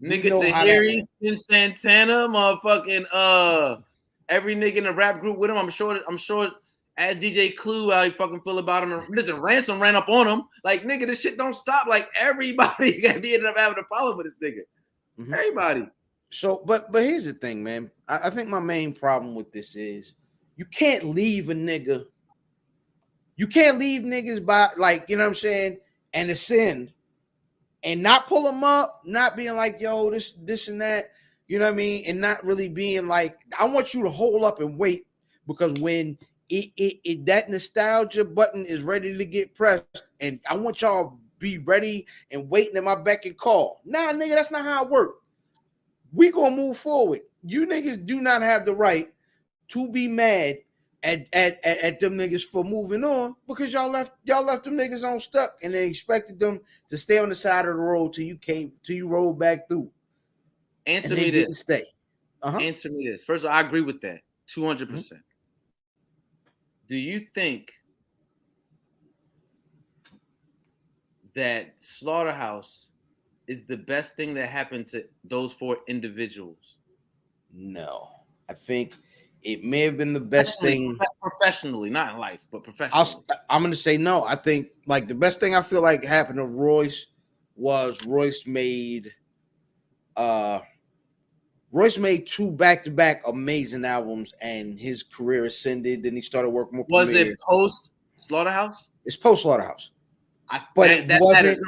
Speaker 2: Nigga Tahiri, Sin Santana, motherfucking every nigga in the rap group with him. I'm sure as DJ Clue how he fucking feel about him. Listen, Ransom ran up on him. Like, nigga, this shit don't stop. Like, everybody gonna be ended up having a problem with this nigga. Mm-hmm. Everybody.
Speaker 1: So, but here's the thing, man. I think my main problem with this is you can't leave a nigga. You can't leave niggas by, like, you know what I'm saying, and ascend and not pull them up, not being like, yo, this and that, you know what I mean, and not really being like, I want you to hold up and wait, because when it that nostalgia button is ready to get pressed, and I want y'all be ready and waiting at my beck and call. Nah, nigga, that's not how it works. We gonna move forward. You niggas do not have the right to be mad at them niggas for moving on because y'all left them niggas on stuck and they expected them to stay on the side of the road till you rolled back through.
Speaker 2: Answer me this.
Speaker 1: Didn't stay.
Speaker 2: Answer me this. First of all, I agree with that 200%.
Speaker 1: Mm-hmm.
Speaker 2: Do you think that Slaughterhouse is the best thing that happened to those 4 individuals?
Speaker 1: No, I think it may have been the best thing
Speaker 2: professionally, not in life, but professionally.
Speaker 1: I'm gonna say no. I think like the best thing I feel like happened to Royce was Royce made 2 back-to-back amazing albums and his career ascended. Then he started working more.
Speaker 2: Was it post Slaughterhouse?
Speaker 1: It's post Slaughterhouse.
Speaker 2: But
Speaker 1: it wasn't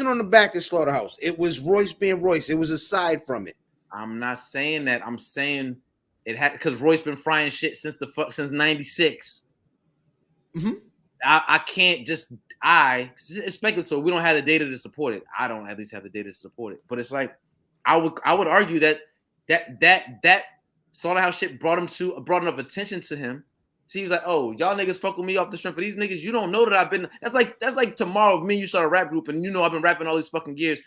Speaker 1: on the back of Slaughterhouse. It was Royce being Royce. It was aside from it.
Speaker 2: I'm not saying that. I'm saying it had because Royce been frying shit since '96.
Speaker 1: Mm-hmm.
Speaker 2: I can't just it's speculative. We don't have the data to support it. I don't at least have the data to support it. But it's like I would argue that Slaughterhouse shit brought enough attention to him. So he was like, oh, y'all niggas fuck with me off the strength for these niggas. You don't know that I've been. That's like tomorrow if me and you start a rap group and you know I've been rapping all these fucking years,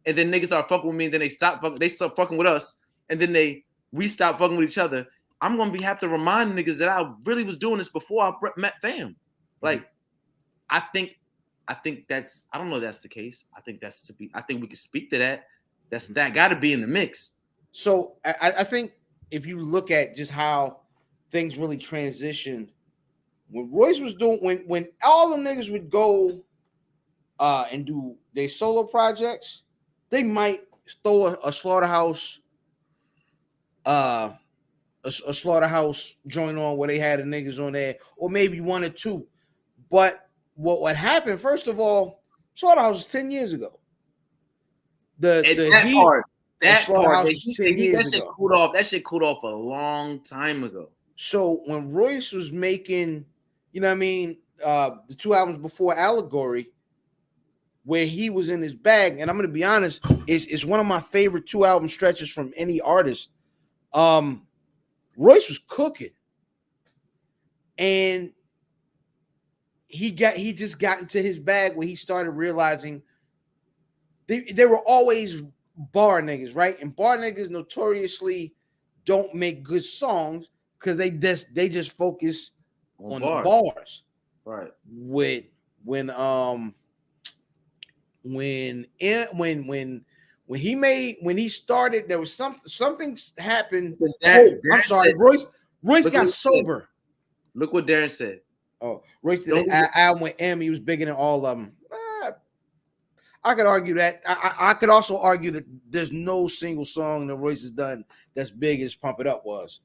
Speaker 2: and then niggas start fucking with me and then they start fucking with us, and then we stop fucking with each other. I'm gonna have to remind niggas that I really was doing this before I met fam. Like, I think that's I don't know if that's the case. I think we can speak to that. That got to be in the mix.
Speaker 1: So I think if you look at just how things really transitioned when Royce was doing when all them niggas would go and do their solo projects, they might throw a Slaughterhouse a Slaughterhouse joint on where they had the niggas on there, or maybe 1 or 2. But what happened, first of all, Slaughterhouse was 10 years ago. That
Speaker 2: shit cooled off a long time ago.
Speaker 1: So when Royce was making, you know what I mean, the 2 albums before Allegory, where he was in his bag, and I'm gonna be honest, it's one of my favorite 2 album stretches from any artist. Royce was cooking, and he just got into his bag where he started realizing they were always bar niggas, right? And bar niggas notoriously don't make good songs because they just focus on the bars.
Speaker 2: Right.
Speaker 1: When he started, there was something happened. I'm sorry, Royce got sober.
Speaker 2: Look what Darren said.
Speaker 1: Oh, Royce did an album with M. He was bigger than all of them. I could argue that. I could also argue that there's no single song that Royce has done that's big as Pump It Up was.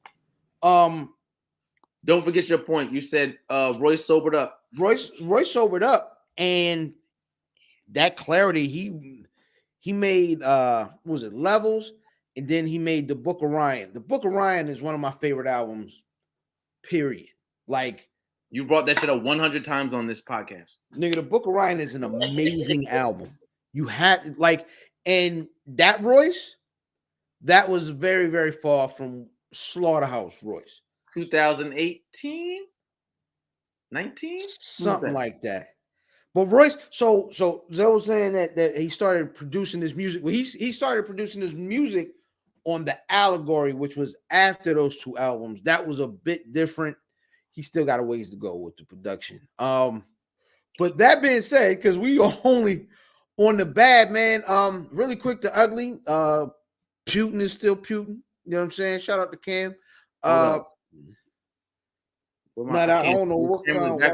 Speaker 2: Don't forget your point. You said Royce sobered up.
Speaker 1: Royce sobered up, and that clarity he made what was it, Levels, and then he made The Book of Ryan. The Book of Ryan is one of my favorite albums, period. Like,
Speaker 2: you brought that shit up 100 times on this podcast.
Speaker 1: Nigga, The Book of Ryan is an amazing album. You had and that Royce, that was very, very far from Slaughterhouse Royce.
Speaker 2: 2018, 19,
Speaker 1: something like that. But Royce, so they were saying that he started producing his music. Well, he started producing his music on the Allegory, which was after those 2 albums. That was a bit different. He still got a ways to go with the production. But that being said, because we are only on the bad, man. Really quick to ugly. Putin is still Putin. You know what I'm saying? Shout out to Cam. I don't know what kind of white.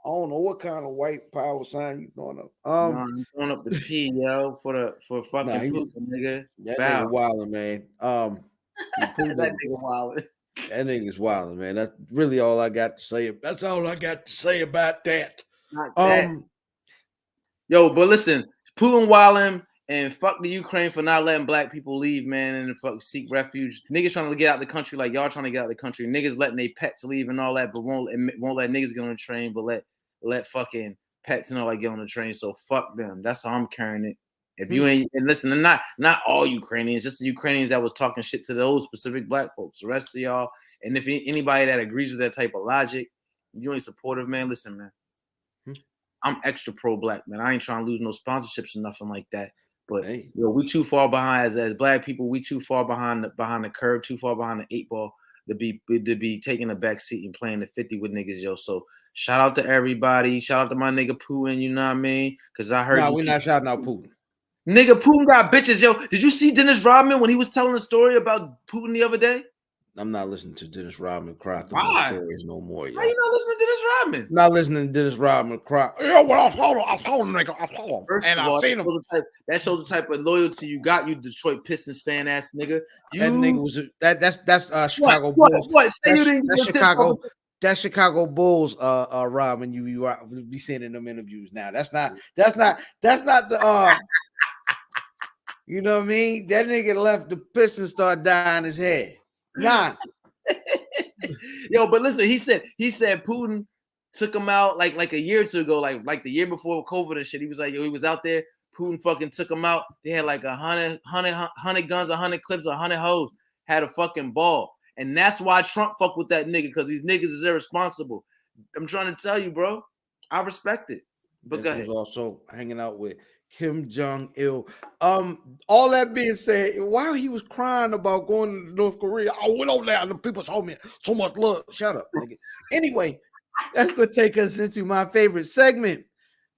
Speaker 1: I don't know what kind of white power sign you throwing up.
Speaker 2: I'm throwing up the P, yo, for fucking Putin, nigga.
Speaker 1: That nigga wilding, man.
Speaker 2: That nigga wilding.
Speaker 1: That nigga's wilding, man. That's really all I got to say. That's all I got to say about that.
Speaker 2: Yo, but listen, Putin wilding and fuck the Ukraine for not letting black people leave, man, and fuck seek refuge. Niggas trying to get out the country like y'all trying to get out the country. Niggas letting their pets leave and all that, but won't let niggas get on the train, but let fucking pets and all that get on the train. So fuck them. That's how I'm carrying it. If you ain't and listen, and not all Ukrainians, just the Ukrainians that was talking shit to those specific black folks. The rest of y'all, and if anybody that agrees with that type of logic, you ain't supportive, man. Listen, man. I'm extra pro black, man. I ain't trying to lose no sponsorships or nothing like that. But we too far behind as black people. We too far behind the curve, too far behind the 8 ball to be taking a back seat and playing the 50 with niggas, yo. So shout out to everybody. Shout out to my nigga Putin. You know what I mean? Because I heard.
Speaker 1: We're not shouting out Putin.
Speaker 2: Nigga, Putin got bitches, yo. Did you see Dennis Rodman when he was telling a story about Putin the other day?
Speaker 1: I'm not listening to Dennis Rodman cry through those stories no more, yo.
Speaker 2: Why you not listening to Dennis Rodman?
Speaker 1: Not listening to Dennis Rodman cry. Yo, well, I told him, nigga. I told him.
Speaker 2: First
Speaker 1: and
Speaker 2: of all,
Speaker 1: I seen him.
Speaker 2: That shows the type of loyalty you got, you Detroit Pistons fan ass nigga.
Speaker 1: That nigga was that's Chicago Bulls.
Speaker 2: What? Say you didn't
Speaker 1: that's Chicago. That's Chicago Bulls, Rodman. You be saying in them interviews now. That's not the you know what I mean? That nigga left the Pistons, start dying his head. Nah.
Speaker 2: Yo, but listen, he said Putin took him out like a year or two ago, like the year before COVID and shit. He was like, yo, he was out there. Putin fucking took him out. They had like 100 guns, 100 clips, 100 hoes. Had a fucking ball, and that's why Trump fuck with that nigga, because these niggas is irresponsible. I'm trying to tell you, bro. I respect it. But go ahead.
Speaker 1: Was also hanging out with Kim Jong-il. All that being said, while he was crying about going to North Korea, I went over there and the people told me so much love. Shut up, nigga. Anyway, that's gonna take us into my favorite segment,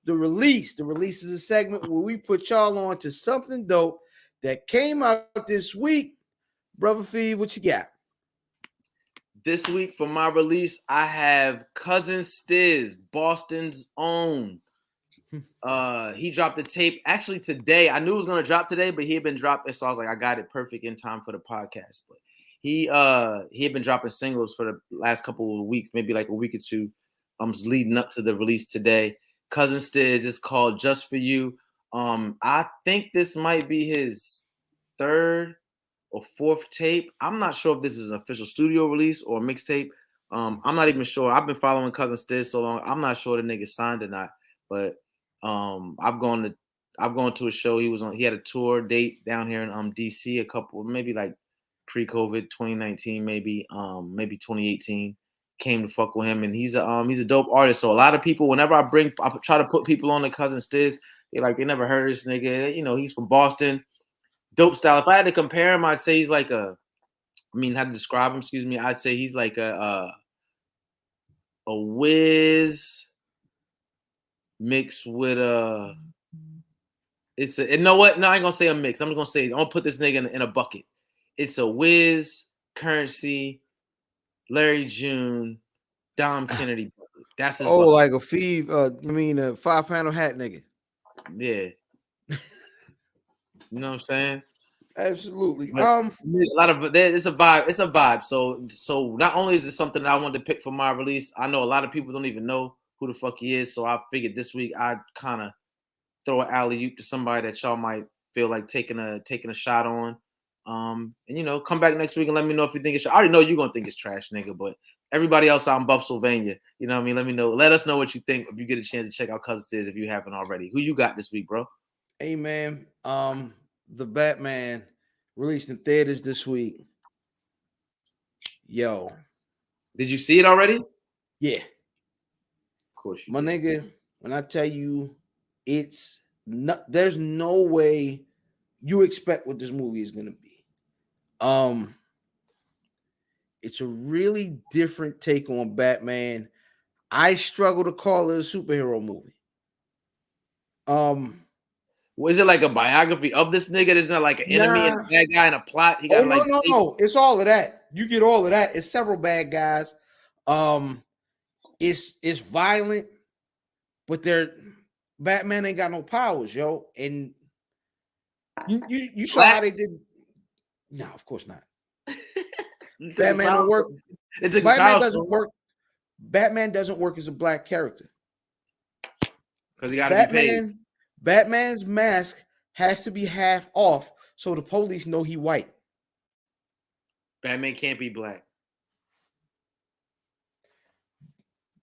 Speaker 1: the release. The release is a segment where we put y'all on to something dope that came out this week. Brother Fee, what you got?
Speaker 2: This week for my release, I have Cousin Stiz, Boston's own. He dropped the tape actually today. I knew it was gonna drop today, but he had been dropping, so I was like, I got it perfect in time for the podcast. But he had been dropping singles for the last couple of weeks, maybe like a week or two. Leading up to the release today. Cousin Stiz is called Just For You. I think this might be his third or fourth tape. I'm not sure if this is an official studio release or a mixtape. I'm not even sure. I've been following Cousin Stiz so long. I'm not sure the nigga signed or not, but I've gone to a show. He had a tour date down here in DC a couple, maybe like pre-COVID, 2019, maybe 2018. Came to fuck with him, and he's a dope artist. So a lot of people, whenever I try to put people on the Cousin Stiz, they never heard of this nigga. You know, he's from Boston. Dope style. If I had to compare him, I'd say he's like how to describe him, excuse me, I'd say he's like a Wiz mixed with you know what? No, I ain't gonna say a mix. I'm gonna say, I'm gonna put this nigga in a bucket. It's a Wiz, Currency, Larry June, Dom Kennedy. That's his bucket.
Speaker 1: Like a Fee, a 5-panel hat nigga.
Speaker 2: Yeah. You know what I'm saying?
Speaker 1: Absolutely.
Speaker 2: A lot of it's a vibe. It's a vibe. So not only is it something that I wanted to pick for my release, I know a lot of people don't even know who the fuck he is. So I figured this week I'd kind of throw an alley-oop to somebody that y'all might feel like taking a shot on. And come back next week and let me know if you think it's. I already know you're gonna think it's trash, nigga. But everybody else out in Buffsylvania, you know what I mean? Let me know. Let us know what you think if you get a chance to check out Cousin Stiz if you haven't already. Who you got this week, bro?
Speaker 1: Hey man, the Batman released in theaters this week. Yo,
Speaker 2: did you see it already?
Speaker 1: Yeah,
Speaker 2: of course.
Speaker 1: My nigga, when I tell you, it's not. There's no way you expect what this movie is gonna be. It's a really different take on Batman. I struggle to call it a superhero movie.
Speaker 2: Was it like a biography of this nigga? There's not like an enemy and a bad guy and a plot. He got
Speaker 1: no. It's all of that. You get all of that. It's several bad guys. It's violent, but Batman ain't got no powers, yo. And you saw how they did. No, of course not. Batman don't work. Batman doesn't work. Batman doesn't work as a black character
Speaker 2: because he got to be paid.
Speaker 1: Batman's mask has to be half off so the police know he white.
Speaker 2: Batman can't be black.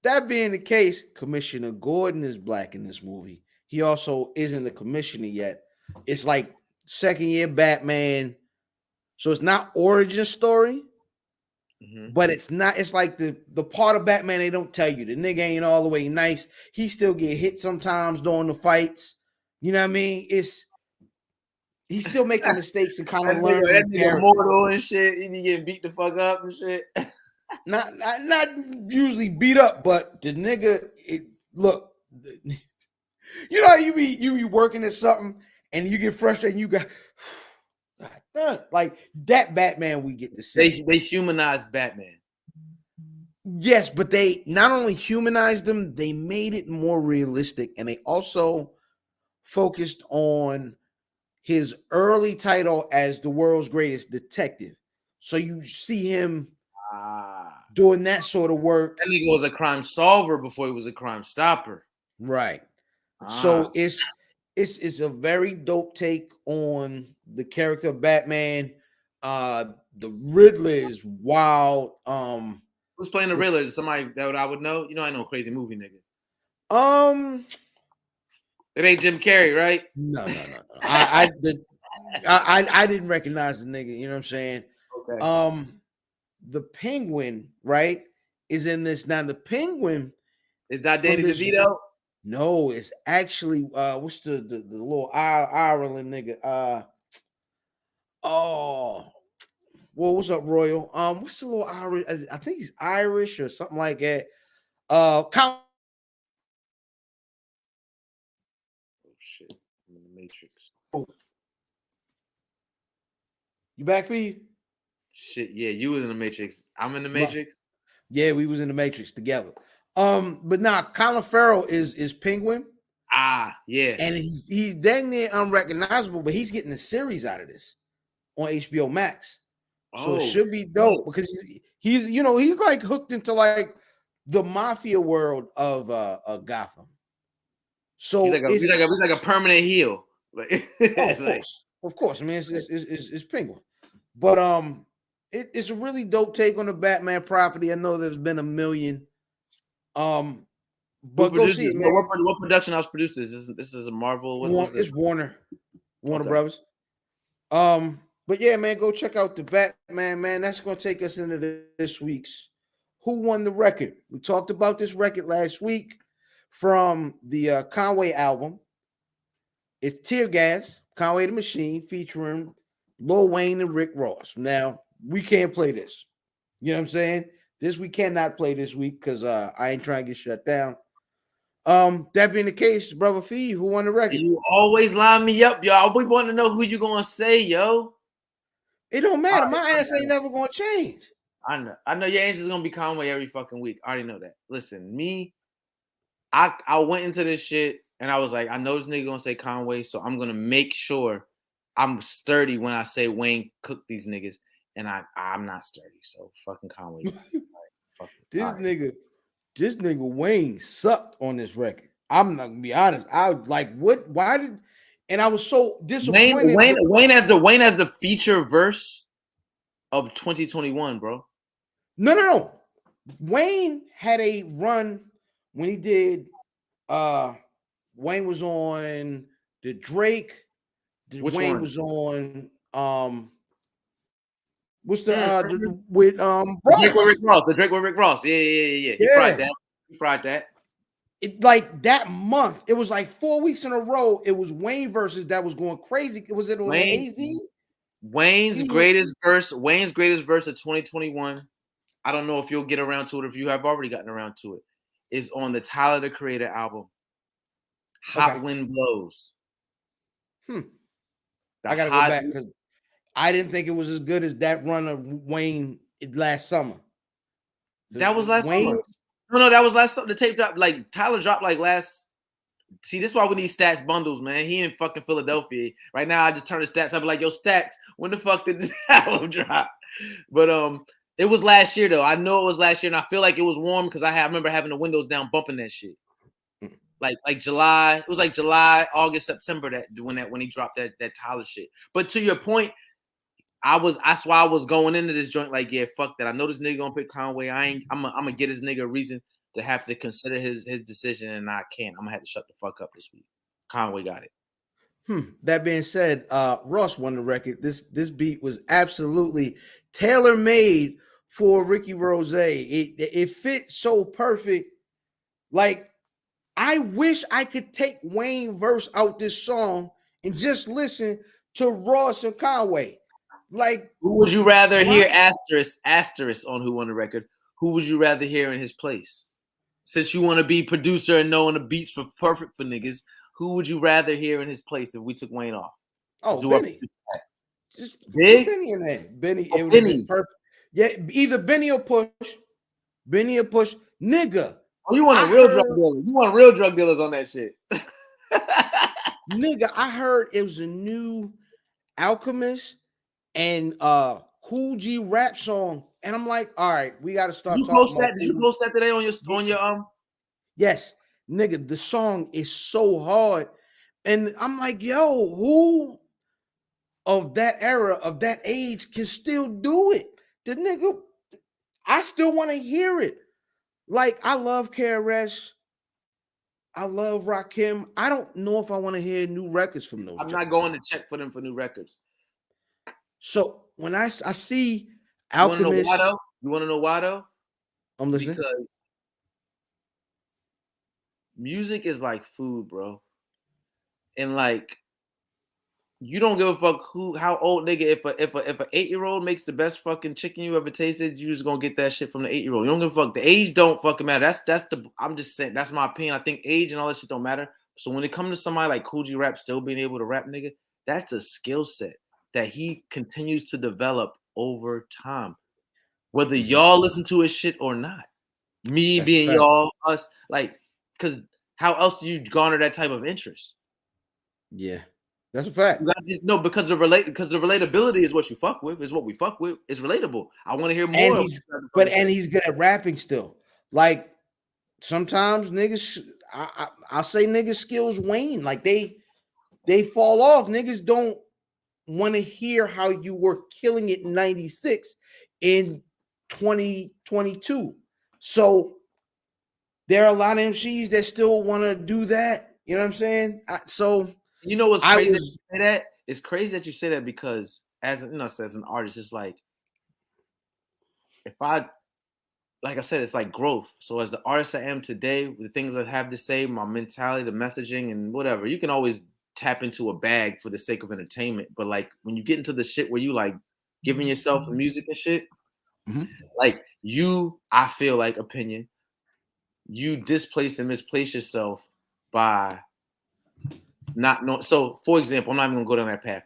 Speaker 1: That being the case, Commissioner Gordon is black in this movie. He also isn't a commissioner yet. It's like second year Batman. So it's not origin story, but it's not. It's like the part of Batman they don't tell you. The nigga ain't all the way nice. He still get hit sometimes during the fights. You know what I mean? He's still making mistakes and kind of learning
Speaker 2: that
Speaker 1: the
Speaker 2: nigga
Speaker 1: character.
Speaker 2: mortal and shit. He be getting beat the fuck up and shit.
Speaker 1: Not usually beat up, but the nigga look. You know how you be working at something and you get frustrated and you got like that Batman we get to see.
Speaker 2: They humanized Batman.
Speaker 1: Yes, but they not only humanized them, they made it more realistic, and they also focused on his early title as the world's greatest detective. So you see him doing that sort of work.
Speaker 2: That nigga was a crime solver before he was a crime stopper.
Speaker 1: Right. So it's a very dope take on the character of Batman. The Riddler is wild.
Speaker 2: Who's playing the Riddler? Is somebody that I would know? You know, I know crazy movie nigga. It ain't Jim Carrey, right?
Speaker 1: No. I didn't recognize the nigga. You know what I'm saying?
Speaker 2: Okay.
Speaker 1: The Penguin, right, is in this now. The Penguin
Speaker 2: is that Danny DeVito?
Speaker 1: No, it's actually what's the little Ireland nigga? Well, what's up, Royal? What's the little Irish? I think he's Irish or something like that. Oh
Speaker 2: shit! I'm in the Matrix.
Speaker 1: You back, Fee?
Speaker 2: Shit, yeah, you was in the Matrix. I'm in the Matrix.
Speaker 1: Yeah, we was in the Matrix together. But nah, Colin Farrell is Penguin.
Speaker 2: Yeah,
Speaker 1: and he's dang near unrecognizable, but he's getting a series out of this on HBO Max. So it should be dope because he's like hooked into like the mafia world of Gotham. So
Speaker 2: he's like a permanent heel.
Speaker 1: Of course. I mean, it's Penguin, but it's a really dope take on the Batman property. I know there's been a million. But go see it, man.
Speaker 2: What production house produces this? Is a Marvel.
Speaker 1: It's Warner Brothers. But yeah, man, go check out the Batman, man. That's gonna take us into this week's Who Won the Record. We talked about this record last week from the Conway album. It's Tear Gas, Conway the Machine, featuring Lil Wayne and Rick Ross. Now, we can't play this. You know what I'm saying? This we cannot play this week because I ain't trying to get shut down. That being the case, brother Fee, who won the record?
Speaker 2: You always line me up, y'all. We want to know who you gonna say, yo.
Speaker 1: It don't matter. My answer ain't never gonna change.
Speaker 2: I know your answer is gonna be Conway every fucking week. I already know that. Listen, me, I went into this shit and I was like, I know this nigga gonna say Conway, so I'm gonna make sure I'm sturdy when I say Wayne cooked these niggas, and I'm not sturdy. So fucking Conway.
Speaker 1: This nigga Wayne sucked on this record. I'm not gonna be honest. I was like, what? Why did? And I was so disappointed.
Speaker 2: Wayne as the feature verse of 2021, bro.
Speaker 1: No. Wayne had a run when he did. Wayne was on the Drake. Wayne was on. What's the with
Speaker 2: Drake with Rick Ross? The Drake with Rick Ross. Yeah. He fried that.
Speaker 1: It like that month. It was like 4 weeks in a row. It was Wayne versus that was going crazy. Was it on AZ?
Speaker 2: Wayne's greatest verse of 2021. I don't know if you'll get around to it, if you have already gotten around to it, is on the Tyler the Creator album. Hot Wind Blows.
Speaker 1: I gotta go back because I didn't think it was as good as that run of Wayne last summer.
Speaker 2: That was last summer. No, that was last summer. The tape dropped, like Tyler dropped like last. See, this is why we need stats bundles, man. He in fucking Philadelphia. Right now, I just turn the stats. I'll be like, yo, stats, when the fuck did this album drop? But it was last year though. I know it was last year, and I feel like it was warm because I remember having the windows down bumping that shit. Like July. It was like July, August, September when he dropped that Tyler shit. But to your point, that's why I was going into this joint like, yeah, fuck that. I know this nigga gonna pick Conway. I'm gonna get this nigga a reason to have to consider his decision, and I can't. I'm gonna have to shut the fuck up this week. Conway got it.
Speaker 1: That being said, Ross won the record. This beat was absolutely tailor made for Ricky Rose. It fit so perfect. Like, I wish I could take Wayne verse out this song and just listen to Ross and Conway. Like,
Speaker 2: who would you rather
Speaker 1: why?
Speaker 2: hear asterisk on who won the record? Who would you rather hear in his place? Since you want to be producer and knowing the beats for perfect for niggas, who would you rather hear in his place if we took Wayne off?
Speaker 1: Oh, Benny. Just
Speaker 2: Big?
Speaker 1: put Benny in there. Benny,
Speaker 2: Oh,
Speaker 1: it would have
Speaker 2: Benny.
Speaker 1: been perfect. Yeah, either Benny or Push. Benny or Push. Nigga.
Speaker 2: Oh, you want a real drug dealer. You want real drug dealers on that shit.
Speaker 1: Nigga, I heard it was a new Alchemist and Cool G rap song. And I'm like, all right, we got to start talking about
Speaker 2: Did you post that today on your
Speaker 1: Yes, nigga, the song is so hard. And I'm like, yo, who of that era, of that age, can still do it? The nigga, I still want to hear it. Like, I love KRS. I love Rakim. I don't know if I want to hear new records from those.
Speaker 2: I'm not going to check for them for new records.
Speaker 1: So when I see Alchemist,
Speaker 2: you want to know why though?
Speaker 1: I'm listening.
Speaker 2: Because music is like food, bro. And like, you don't give a fuck how old nigga. If an 8-year-old makes the best fucking chicken you ever tasted, you just gonna get that shit from the 8-year-old. You don't give a fuck. The age don't fucking matter. I'm just saying, that's my opinion. I think age and all that shit don't matter. So when it comes to somebody like Cool G Rap still being able to rap, nigga, that's a skill set that he continues to develop over time. Whether y'all listen to his shit or not. Me that's being y'all, us, like, because how else do you garner that type of interest?
Speaker 1: Yeah. That's a fact.
Speaker 2: No, because the relatability is what you fuck with, is what we fuck with. It's relatable. I want to hear more.
Speaker 1: And he's good at rapping still. Like, sometimes niggas, I'll say niggas skills wane. Like, they fall off. Niggas don't want to hear how you were killing it in 96 in 2022. So there are a lot of MCs that still want to do that. You know what I'm saying?
Speaker 2: You know what's crazy that you say that? It's crazy that you say that because as an artist, it's like, like I said, it's like growth. So as the artist I am today, the things I have to say, my mentality, the messaging, and whatever, you can always tap into a bag for the sake of entertainment. But like when you get into the shit where you like giving yourself music and shit, like I feel like opinion, you displace and misplace yourself by not know. So, for example, I'm not even gonna go down that path.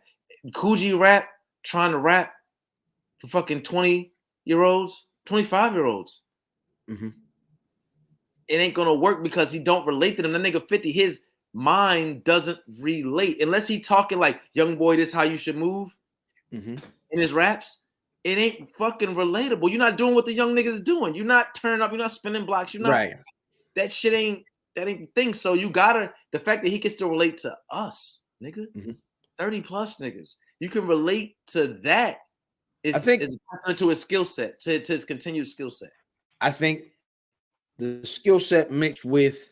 Speaker 2: Cool G Rap trying to rap for fucking 20-year-olds, 25-year-olds. It ain't gonna work because he don't relate to them. That nigga 50, his mind doesn't relate unless he talking like young boy. This how you should move in his raps. It ain't fucking relatable. You're not doing what the young niggas is doing. You're not turning up. You're not spinning blocks. You're not. Right. That shit ain't. That ain't the thing. So you gotta, the fact that he can still relate to us, nigga, 30 plus niggas, you can relate to that. I think is to his skill set, to his continued skill set.
Speaker 1: I think the skill set mixed with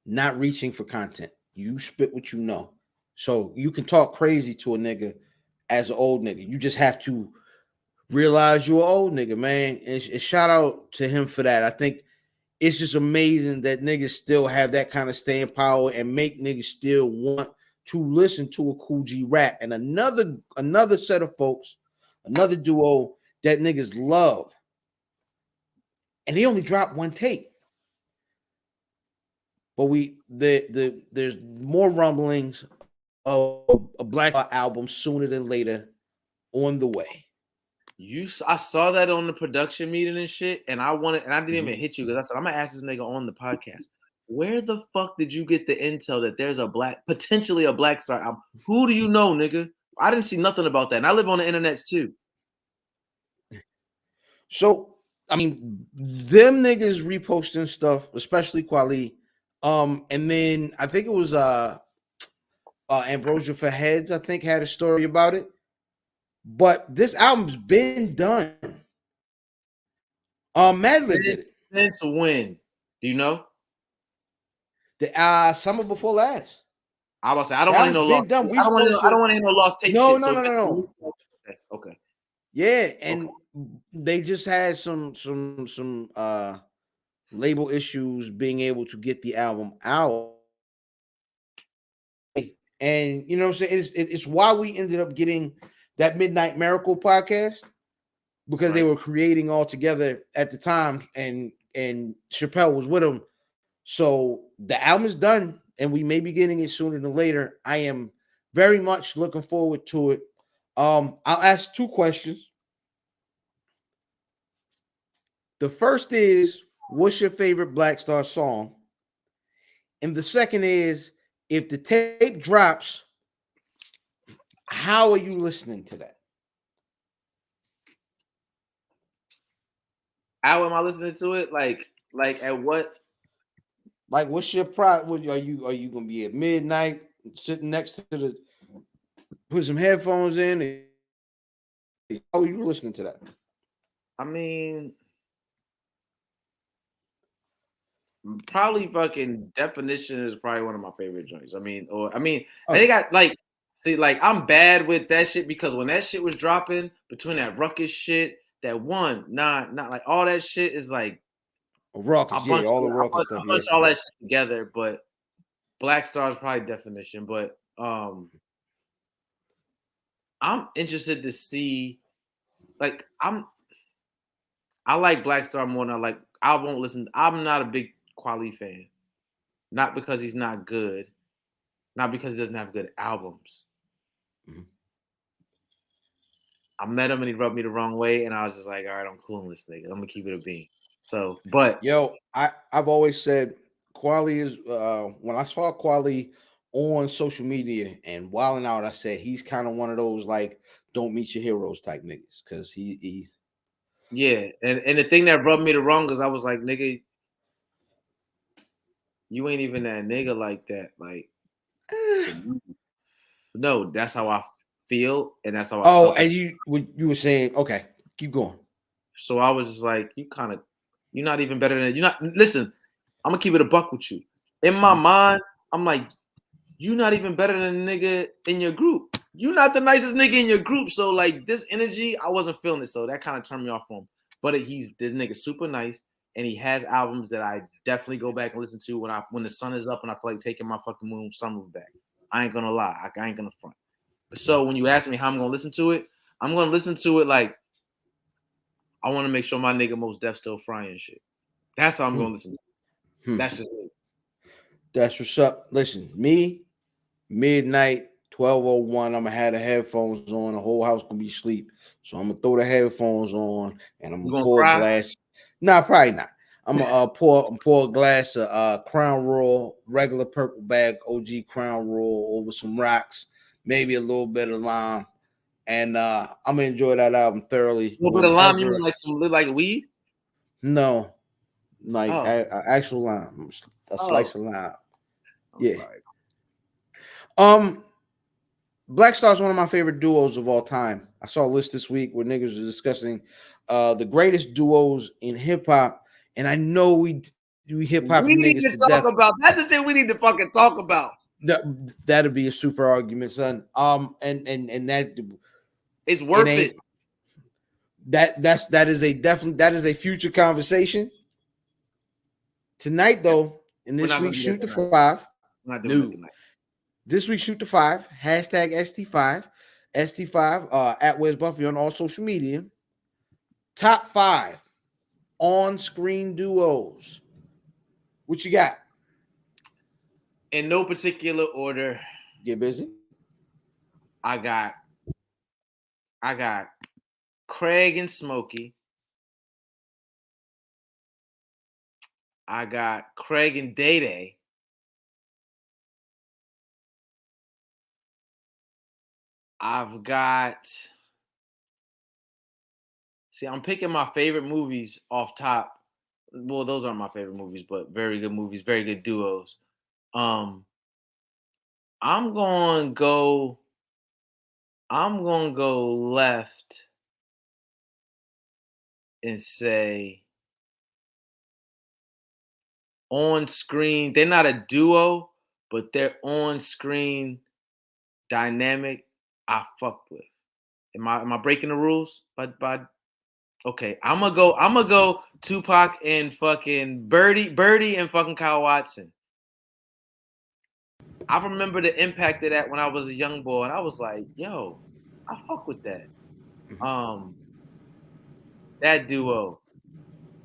Speaker 1: not reaching for content. You spit what you know. So you can talk crazy to a nigga as an old nigga. You just have to realize you're an old nigga, man. And shout out to him for that. I think it's just amazing that niggas still have that kind of staying power and make niggas still want to listen to a Cool G Rap. And another set of folks, another duo that niggas love. And he only dropped one tape. But there's more rumblings of a Black album sooner than later on the way.
Speaker 2: I saw that on the production meeting and shit, and I didn't even hit you because I said I'm gonna ask this nigga on the podcast. Where the fuck did you get the intel that there's potentially a Black Star album? Who do you know, nigga? I didn't see nothing about that, and I live on the internet too.
Speaker 1: So I mean, them niggas reposting stuff, especially Kweli. And then I think it was Ambrosia for Heads, I think, had a story about it. But this album's been done. Madlib did it.
Speaker 2: Since when? Do you know?
Speaker 1: The summer before last.
Speaker 2: I was say I don't
Speaker 1: The
Speaker 2: want to
Speaker 1: album's
Speaker 2: hear no
Speaker 1: been
Speaker 2: lost.
Speaker 1: done. We
Speaker 2: I don't want to.
Speaker 1: supposed
Speaker 2: I
Speaker 1: to.
Speaker 2: don't want to hear no lost tape
Speaker 1: No,
Speaker 2: shit.
Speaker 1: no,
Speaker 2: So
Speaker 1: no, no, no.
Speaker 2: okay.
Speaker 1: Yeah, and they just had some label issues being able to get the album out. And you know what I'm saying? It's why we ended up getting that Midnight Miracle podcast, because they
Speaker 2: Right.
Speaker 1: were creating all together at the time, and Chappelle was with them. So the album is done, and we may be getting it sooner than later. I am very much looking forward to it. I'll ask two questions. The first is, what's your favorite Black Star song? And the second is, if the tape drops, how are you listening to that?
Speaker 2: How am I listening to it? Like at what?
Speaker 1: Like, what's your pride? What are you gonna be at midnight sitting next to the, put some headphones in? And how are you listening to that?
Speaker 2: I mean, probably fucking Definition is probably one of my favorite joints. They got like, see, like I'm bad with that shit because when that shit was dropping, between that ruckus shit, that one, not like all that shit is like
Speaker 1: Ruckus, yeah, all the Ruckus stuff,
Speaker 2: I
Speaker 1: yeah.
Speaker 2: bunch all that shit together. But Black Star is probably Definition. But I'm interested to see, like I like Black Star more than I like. I won't listen. I'm not a big Quali fan. Not because he's not good, not because he doesn't have good albums.
Speaker 1: Mm-hmm.
Speaker 2: I met him and he rubbed me the wrong way, and I was just like, all right, I'm cool on this nigga. I'm gonna keep it a bean. So, but
Speaker 1: Yo, I've always said Quali is when I saw Quali on social media and wilding out, I said he's kind of one of those like don't meet your heroes type niggas, because he
Speaker 2: yeah, and the thing that rubbed me the wrong is I was like, nigga, you ain't even that nigga like that. Like, no, that's how I feel, and that's how I
Speaker 1: Oh,
Speaker 2: felt.
Speaker 1: and you were saying, okay, keep going.
Speaker 2: So I was just like, you're not even better than you're not. Listen, I'm gonna keep it a buck with you. In my mind, I'm like, you're not even better than a nigga in your group. You're not the nicest nigga in your group. So like this energy, I wasn't feeling it. So that kind of turned me off from him. But this nigga super nice, and he has albums that I definitely go back and listen to when the sun is up and I feel like taking my fucking sunroof back. I ain't gonna lie, I ain't gonna front. So when you ask me how I'm gonna listen to it, I'm gonna listen to it like I want to make sure my nigga Mos Def still frying shit. That's how I'm gonna listen. That's just me.
Speaker 1: That's what's up. Listen, me, midnight, 12:01. I'm gonna have the headphones on. The whole house gonna be asleep. So I'm gonna throw the headphones on and I'm
Speaker 2: You
Speaker 1: gonna
Speaker 2: gonna
Speaker 1: pour a
Speaker 2: cry?
Speaker 1: glass. Nah, probably not. I'm gonna pour a glass of Crown Royal, regular purple bag, OG Crown Royal over some rocks, maybe a little bit of lime. And I'm gonna enjoy that album thoroughly.
Speaker 2: A little bit of lime, you mean like some like weed?
Speaker 1: No, like
Speaker 2: Oh.
Speaker 1: actual lime, a slice of lime.
Speaker 2: I'm sorry.
Speaker 1: Black Star is one of my favorite duos of all time. I saw a list this week where niggas were discussing the greatest duos in hip hop, and I know we hip hop
Speaker 2: We need
Speaker 1: niggas
Speaker 2: to
Speaker 1: to
Speaker 2: talk
Speaker 1: death.
Speaker 2: about. That's the thing we need to fucking talk about.
Speaker 1: That'd be a super argument, son. And that
Speaker 2: It's worth it.
Speaker 1: That is a future conversation. Tonight, though, in this week's Shoot to Five,
Speaker 2: we're not doing it tonight.
Speaker 1: This week Shoot to Five, hashtag ST5, ST5 at Where's Buffy on all social media. Top 5 on-screen duos. What you got?
Speaker 2: In no particular order.
Speaker 1: Get busy.
Speaker 2: I got Craig and Smokey. I got Craig and Day Day. I've got. See, I'm picking my favorite movies off top. Well, those aren't my favorite movies, but very good movies, very good duos. I'm gonna go left and say on screen. They're not a duo, but their on-screen dynamic I fucked with. Am I breaking the rules? But okay, I'm gonna go Tupac and fucking Birdie and fucking Kyle Watson. I remember the impact of that when I was a young boy, and I was like, yo, I fuck with that. That duo.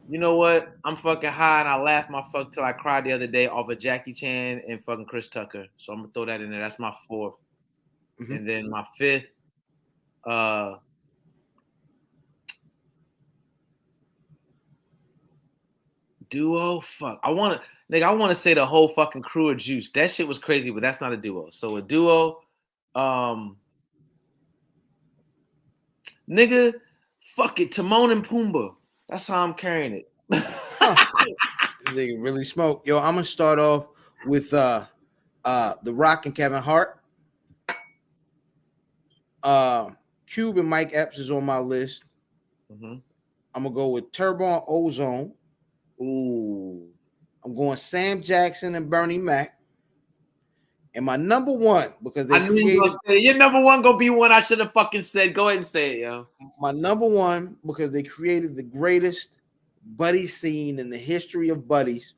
Speaker 2: You know what? I'm fucking high and I laughed my fuck till I cried the other day off of Jackie Chan and fucking Chris Tucker. So I'm gonna throw that in there. That's my fourth. And then my fifth, duo. Fuck. I wanna say the whole fucking crew of Juice. That shit was crazy, but that's not a duo. So a duo, nigga, fuck it, Timon and Pumbaa. That's how I'm carrying it.
Speaker 1: Nigga really smoke. Yo, I'm gonna start off with The Rock and Kevin Hart. Cube and Mike Epps is on my list. I'm gonna go with Turbo and Ozone.
Speaker 2: Ooh.
Speaker 1: I'm going Sam Jackson and Bernie Mac. And my number one, because they
Speaker 2: I knew you were gonna say it. Your number one gonna be one I should have fucking said. Go ahead and say it, yo.
Speaker 1: My number one, because they created the greatest buddy scene in the history of buddies.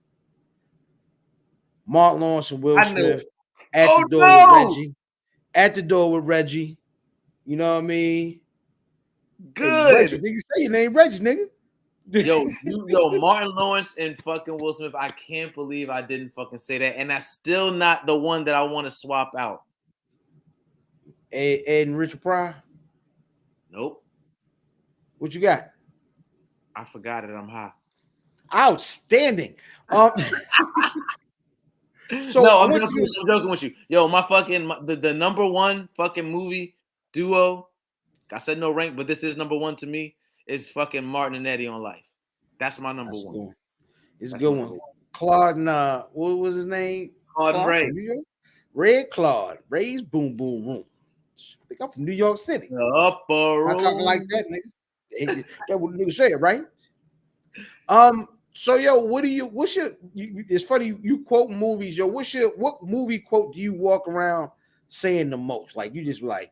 Speaker 1: Mark Lawrence and Will Smith at the door with Reggie. At the door with Reggie. You know what I mean?
Speaker 2: Good.
Speaker 1: Hey, Reggie, nigga, say your name, Reggie, nigga.
Speaker 2: Yo, Martin Lawrence and fucking Will Smith. I can't believe I didn't fucking say that, and that's still not the one that I want to swap out.
Speaker 1: Ed and Richard Pryor.
Speaker 2: Nope.
Speaker 1: What you got?
Speaker 2: I forgot it. I'm high.
Speaker 1: Outstanding.
Speaker 2: So no, I'm joking with you. Yo, the number one fucking movie duo. I said no rank, but this is number one to me. Is fucking Martin and Eddie on Life. That's my number one.
Speaker 1: Cool. It's a good one. Claude and what was his name?
Speaker 2: Claude and Ray.
Speaker 1: Red Claude. Ray's Boom Boom Room. I think I'm from New York City.
Speaker 2: Upper room.
Speaker 1: I'm talking like that, nigga. That's what the nigga said, right? So yo, it's funny you quote movies, yo. What movie quote do you walk around saying the most? Like you just like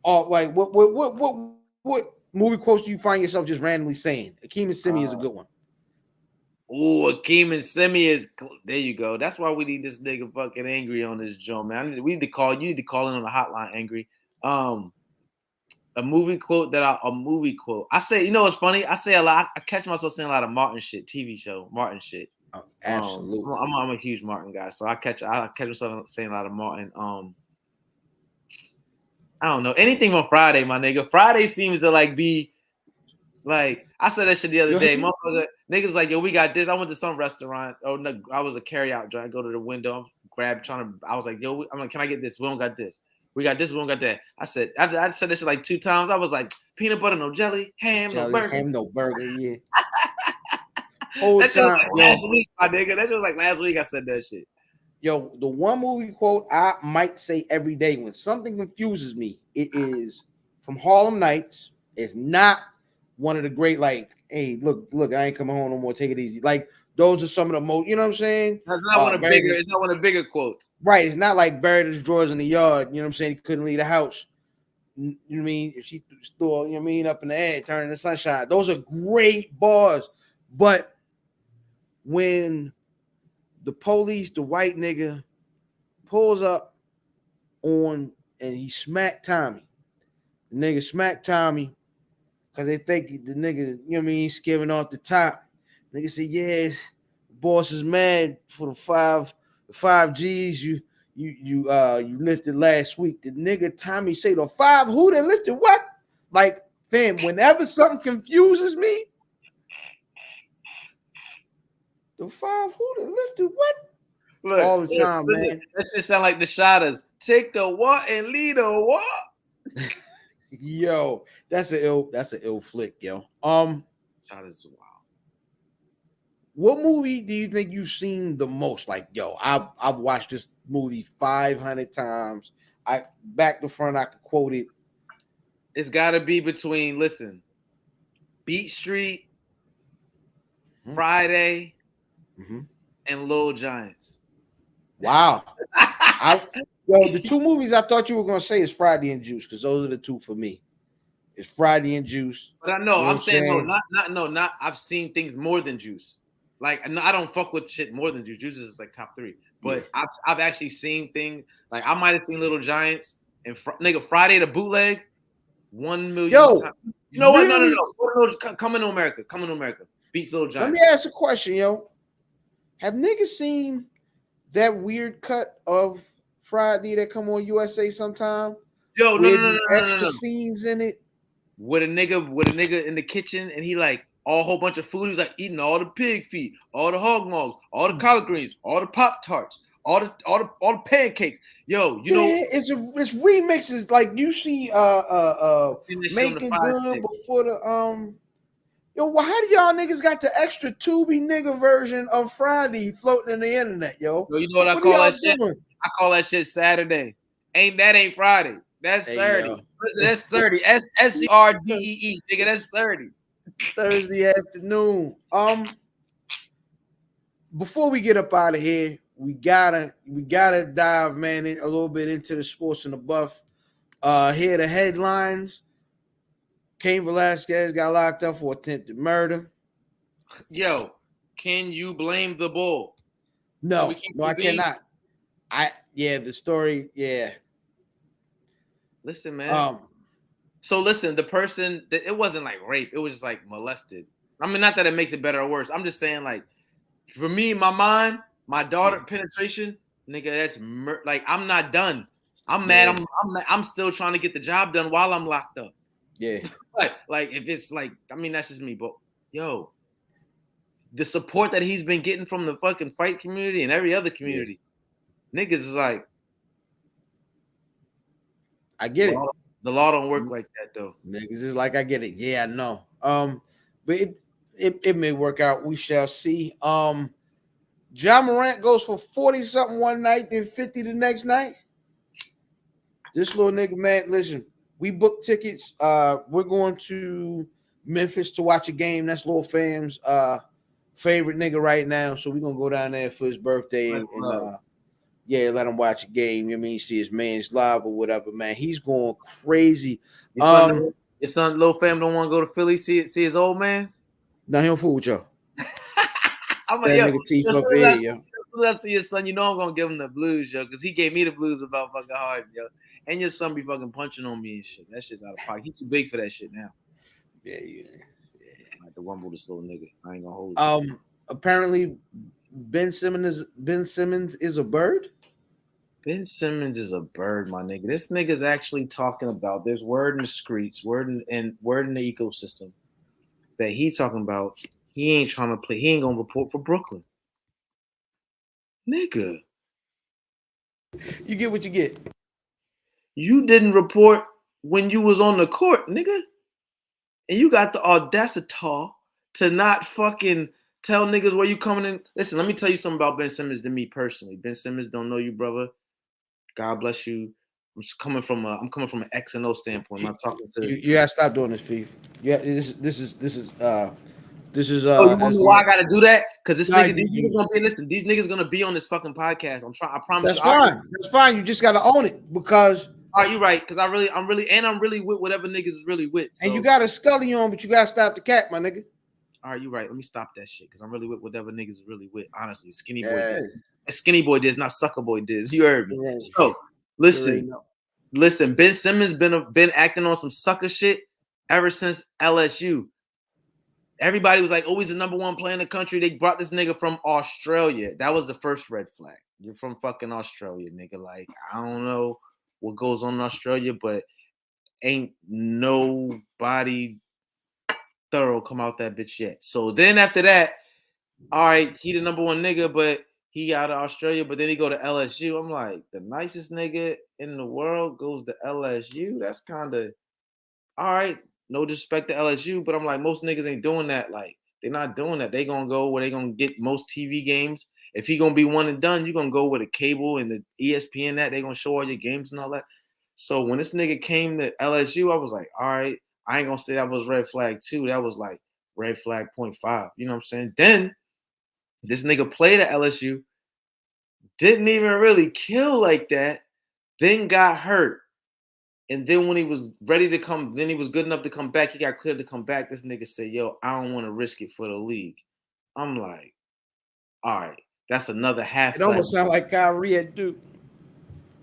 Speaker 1: like what movie quotes do you find yourself just randomly saying? Akeem and Simi is a good one.
Speaker 2: Oh, Akeem and Simi is there. You go. That's why we need this nigga fucking Angry on this joint, man. You need to call in on the hotline, Angry. A movie quote. I say, you know what's funny? I say a lot. I catch myself saying a lot of Martin shit, TV show, Martin shit.
Speaker 1: Oh, absolutely.
Speaker 2: I'm a huge Martin guy, so I catch myself saying a lot of Martin. I don't know anything on Friday, my nigga. Friday seems to be like I said that shit the other day. Motherfucker, niggas like, yo, we got this. I went to some restaurant. Oh no, I was a carryout joint. I go to the window, I was like, yo, I'm like, can I get this? We don't got this. We got this. We don't got that. I said that shit like 2 times. I was like, peanut butter, no jelly, no burger.
Speaker 1: Ham, no burger, yeah.
Speaker 2: That shit was like last week, my nigga. That shit was like last week I said that shit.
Speaker 1: Yo, the one movie quote I might say every day when something confuses me, it is from Harlem Nights. It's not one of the great, like, hey, look, I ain't coming home no more. Take it easy. Like, those are some of the most, you know what I'm saying?
Speaker 2: That's not one of it's not one of the bigger quotes.
Speaker 1: Right. It's not like buried his drawers in the yard. You know what I'm saying? He couldn't leave the house. You know what I mean? If she store, you know what I mean, up in the air, turning the sunshine. Those are great bars. But when the police, the white nigga, pulls up on and he smacked Tommy. The nigga smacked Tommy because they think the nigga, you know what I mean, he's giving off the top. Nigga said, yeah, boss is mad for the five G's you lifted last week. The nigga Tommy say the 5 who that lifted what? Like, fam, whenever something confuses me, the 5 who that lifted what? Look, all the time, man.
Speaker 2: That just sound like the Shotters. Take the what and lead the what?
Speaker 1: Yo, that's an ill flick, yo.
Speaker 2: Shotters wild.
Speaker 1: What movie do you think you've seen the most? Like, yo, I've watched this movie 500 times. Back to front, I could quote it.
Speaker 2: It's got to be between, Beat Street, Friday, and Little Giants.
Speaker 1: Wow. The two movies I thought you were gonna say is Friday and Juice, because those are the two for me. It's Friday and Juice.
Speaker 2: But I know,
Speaker 1: You know
Speaker 2: I'm saying not. I've seen things more than Juice. Like I don't fuck with shit more than Juice. Juice is like top 3. But yeah. I've actually seen things like I might have seen Little Giants and nigga Friday the bootleg 1 million.
Speaker 1: Yo,
Speaker 2: you know really? what? No. Coming to America. Beats Little Giants.
Speaker 1: Let me ask a question, yo. Have niggas seen that weird cut of Friday that come on USA sometime?
Speaker 2: Yo, no.
Speaker 1: Extra scenes in it.
Speaker 2: With a nigga in the kitchen, and he like a whole bunch of food. He was like eating all the pig feet, all the hog maws, all the collard greens, all the Pop Tarts, all the pancakes. Yo, you know,
Speaker 1: it's remixes. Like you see, Making Good before the Yo, well, how do y'all niggas got the extra Tubi nigga version of Friday floating in the internet, yo?
Speaker 2: Yo, you know what I call that shit? I call that shit Saturday. Ain't Friday. That's 30. Listen, that's 30. SCRDEE, nigga. That's 30.
Speaker 1: Thursday afternoon. Before we get up out of here, we gotta dive, man, a little bit into the sports and the buff. Here are the headlines. Cain Velasquez got locked up for attempted murder.
Speaker 2: Yo, can you blame the bull?
Speaker 1: No, I cannot. The story, yeah.
Speaker 2: Listen, man. So listen, the person, it wasn't like rape. It was just like molested. I mean, not that it makes it better or worse. I'm just saying, like, for me, in my mind, my daughter penetration, nigga, that's like, I'm not done. I'm mad. I'm still trying to get the job done while I'm locked up.
Speaker 1: Yeah.
Speaker 2: like if it's like, I mean, that's just me. But yo, the support that he's been getting from the fucking fight community and every other community, niggas is like,
Speaker 1: I get it.
Speaker 2: The law don't work like that though.
Speaker 1: Niggas is like, I get it. Yeah, I know. But it may work out. We shall see. Ja Morant goes for 40-something one night, then 50 the next night. This little nigga, man, listen, we booked tickets. We're going to Memphis to watch a game. That's Lil Fam's favorite nigga right now. So we're gonna go down there for his birthday and let him watch a game. You know what I mean, see his man's live or whatever, man. He's going crazy.
Speaker 2: Your son Lil Fam don't want to go to Philly, see his old man?
Speaker 1: No, he don't fool with y'all.
Speaker 2: I'm like, nigga teeth up here, yo. Let's see your son. You know I'm gonna give him the blues, yo, because he gave me the blues about fucking hard, yo. And your son be fucking punching on me and shit. That shit's out of pocket. He's too big for that shit now.
Speaker 1: Yeah.
Speaker 2: I have to rumble this little nigga. I ain't gonna hold you.
Speaker 1: Apparently, Ben Simmons is a bird.
Speaker 2: Ben Simmons is a bird, my nigga. This nigga's actually talking about. There's word in the streets, word in the ecosystem that he's talking about. He ain't trying to play. He ain't gonna report for Brooklyn, nigga.
Speaker 1: You get what you get.
Speaker 2: You didn't report when you was on the court, nigga, and you got the audacity to not fucking tell niggas where you coming in. Listen, let me tell you something about Ben Simmons to me personally. Ben Simmons don't know you, brother. God bless you. I'm coming from an X and O standpoint. I'm not talking to
Speaker 1: you. Gotta stop doing this, Fee. Yeah, this is.
Speaker 2: Oh, you know why I gotta do that? Because these niggas gonna be. Listen, these niggas gonna be on this fucking podcast. I promise.
Speaker 1: That's fine. That's fine. You just gotta own it because.
Speaker 2: All right, you're right. Because I'm really with whatever niggas is really with. So.
Speaker 1: And you got a Scully on, but you gotta stop the cat, my nigga.
Speaker 2: All right, you're right. Let me stop that shit because I'm really with whatever niggas is really with. Honestly, Skinny Boy diz, not Sucker Boy diz. You heard me. Right. So listen. Ben Simmons been acting on some sucker shit ever since LSU. Everybody was like, "Oh, he's the number one player in the country." They brought this nigga from Australia. That was the first red flag. You're from fucking Australia, nigga. Like, I don't know what goes on in Australia, but ain't nobody thorough come out that bitch yet. So then after that, all right, he the number one nigga, but he out of Australia, but then he go to LSU. I'm like, the nicest nigga in the world goes to LSU? That's kind of, all right, no disrespect to LSU, but I'm like, most niggas ain't doing that. Like, they're not doing that. They gonna go where they gonna get most TV games. If he gonna be one and done, you gonna go with a cable and the ESPN that they gonna show all your games and all that. So when this nigga came to LSU, I was like, all right, I ain't gonna say that was red flag 2. That was like red flag 0.5. You know what I'm saying? Then This nigga played at LSU, didn't even really kill like that, then got hurt. And then when he was ready to come, then he was good enough to come back. He got cleared to come back. This nigga said, yo, I don't want to risk it for the league. I'm like, all right, that's another half
Speaker 1: It
Speaker 2: flag.
Speaker 1: almost sounds like Kyrie at Duke.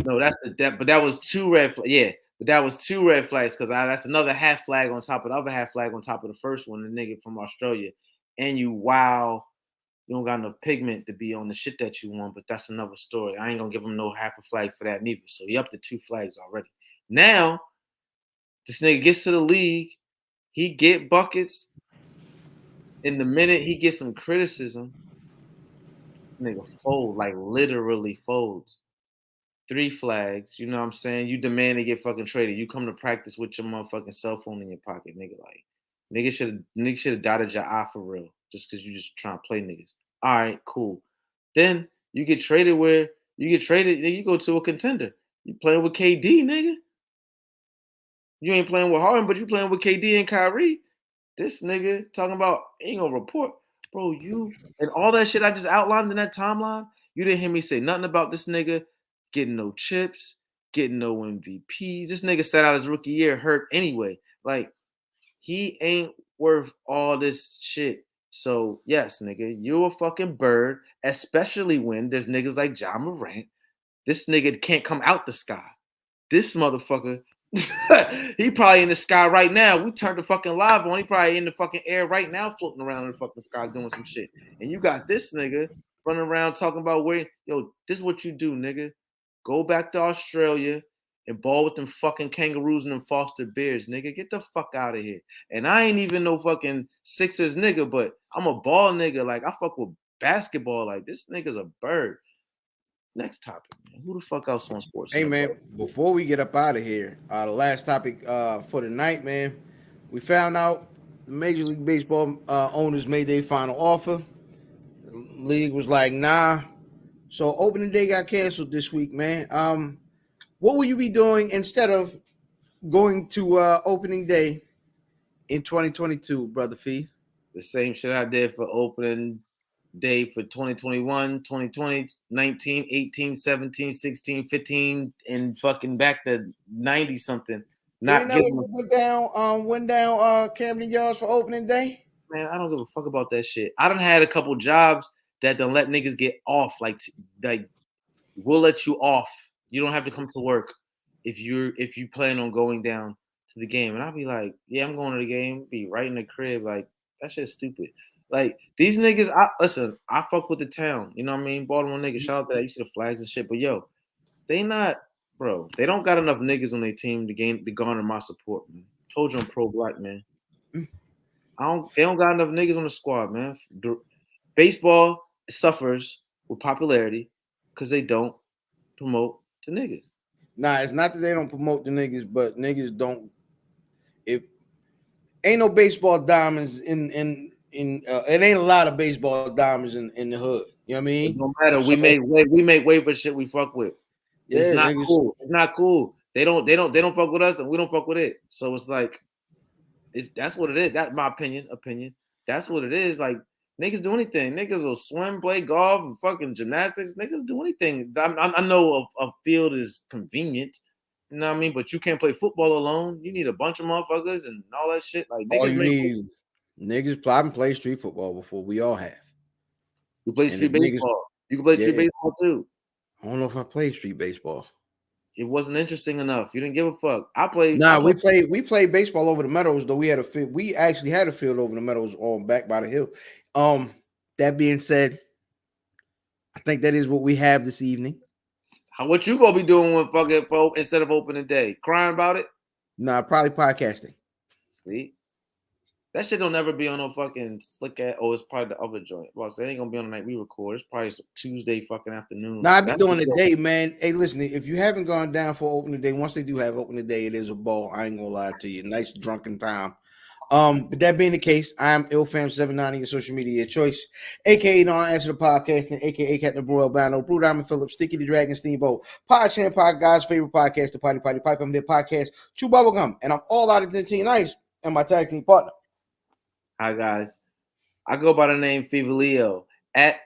Speaker 2: No, but that was 2 red flags. Yeah, but that was 2 red flags because that's another half flag on top of the other half flag on top of the first one, the nigga from Australia. And you don't got enough pigment to be on the shit that you want, but that's another story. I ain't gonna give him no half a flag for that neither. So he up to 2 flags already. Now, this nigga gets to the league, he get buckets. In the minute he gets some criticism, this nigga fold, like literally folds. 3 flags, you know what I'm saying? You demand to get fucking traded. You come to practice with your motherfucking cell phone in your pocket, nigga. Like, nigga should have dotted your eye for real, just because you just trying to play niggas. All right, cool. Then you get traded then you go to a contender. You playing with KD, nigga. You ain't playing with Harden, but you playing with KD and Kyrie. This nigga talking about ain't gonna report. Bro, you and all that shit I just outlined in that timeline, you didn't hear me say nothing about this nigga getting no chips, getting no MVPs. This nigga sat out his rookie year hurt anyway. Like, he ain't worth all this shit. So, yes, nigga, you a fucking bird, especially when there's niggas like Ja Morant. This nigga can't come out the sky. This motherfucker, he probably in the sky right now. We turned the fucking live on. He probably in the fucking air right now, floating around in the fucking sky doing some shit. And you got this nigga running around talking about this is what you do, nigga. Go back to Australia and ball with them fucking kangaroos and them foster bears, nigga. Get the fuck out of here. And I ain't even no fucking Sixers nigga, but I'm a ball nigga. Like, I fuck with basketball. Like, this nigga's a bird. Next topic, man. Who the fuck else on sports?
Speaker 1: Hey, man, before we get up out of here, the last topic for the night, man, we found out the Major League Baseball owners made their final offer. The league was like, nah. So opening day got canceled this week, man. What will you be doing instead of going to opening day in 2022, Brother Fee?
Speaker 2: The same shit I did for opening day for 2021, 2020, 19, 18, 17, 16, 15, and fucking back to 90 something. Not giving
Speaker 1: went down Camden Yards for opening day.
Speaker 2: Man, I don't give a fuck about that shit. I done had a couple jobs that done let niggas get off. Like we'll let you off. You don't have to come to work if you plan on going down to the game. And I'll be like, yeah, I'm going to the game. Be right in the crib. Like, that shit's stupid. Like, these niggas, I fuck with the town. You know what I mean? Baltimore niggas, shout out to that. You see the flags and shit. But yo, they don't got enough niggas on their team to garner my support, man. Told you I'm pro-black, man. They don't got enough niggas on the squad, man. Baseball suffers with popularity because they don't promote the niggas.
Speaker 1: Nah, it's not that they don't promote the niggas, but niggas don't. If ain't no baseball diamonds in it ain't a lot of baseball diamonds in the hood. You know what I mean?
Speaker 2: It don't matter. So, we make way for shit we fuck with. It's not niggas, cool. It's not cool. They don't fuck with us and we don't fuck with it. So it's like that's what it is. That's my opinion. That's what it is. Like, niggas do anything. Niggas will swim, play golf, and fucking gymnastics. Niggas do anything. I know a field is convenient. You know what I mean? But you can't play football alone. You need a bunch of motherfuckers and all that shit. Like, niggas
Speaker 1: all you need. Niggas probably play street football before. We all have.
Speaker 2: You play street baseball. You can play street baseball too.
Speaker 1: I don't know if I played street baseball.
Speaker 2: It wasn't interesting enough. You didn't give a fuck. I played.
Speaker 1: We played baseball over the meadows, though. We had a field. We actually had a field over the meadows on back by the hill. That being said, I think that is what we have this evening.
Speaker 2: What you gonna be doing with fucking instead of opening day? Crying about it?
Speaker 1: Nah, probably podcasting.
Speaker 2: See? That shit don't ever be on no fucking slick at. Oh, it's probably the other joint. Well, so it ain't gonna be on the night we record. It's probably Tuesday fucking afternoon.
Speaker 1: Nah, I be doing the day, man. Hey, listen, if you haven't gone down for opening day, once they do have opening day, it is a ball. I ain't gonna lie to you. Nice drunken time. But that being the case, I'm IlFam79 your social media choice, aka Don't Answer the Podcasting, aka Captain Bro Albano, Brew Diamond Phillips, Sticky the Dragon Steamboat, Pod Chan Pod, God's favorite podcast, the Potty Pipe. I'm their podcast, Chew Bubblegum, and I'm all out of the team nice and my tag team partner.
Speaker 2: Hi guys, I go by the name Fever Leo, at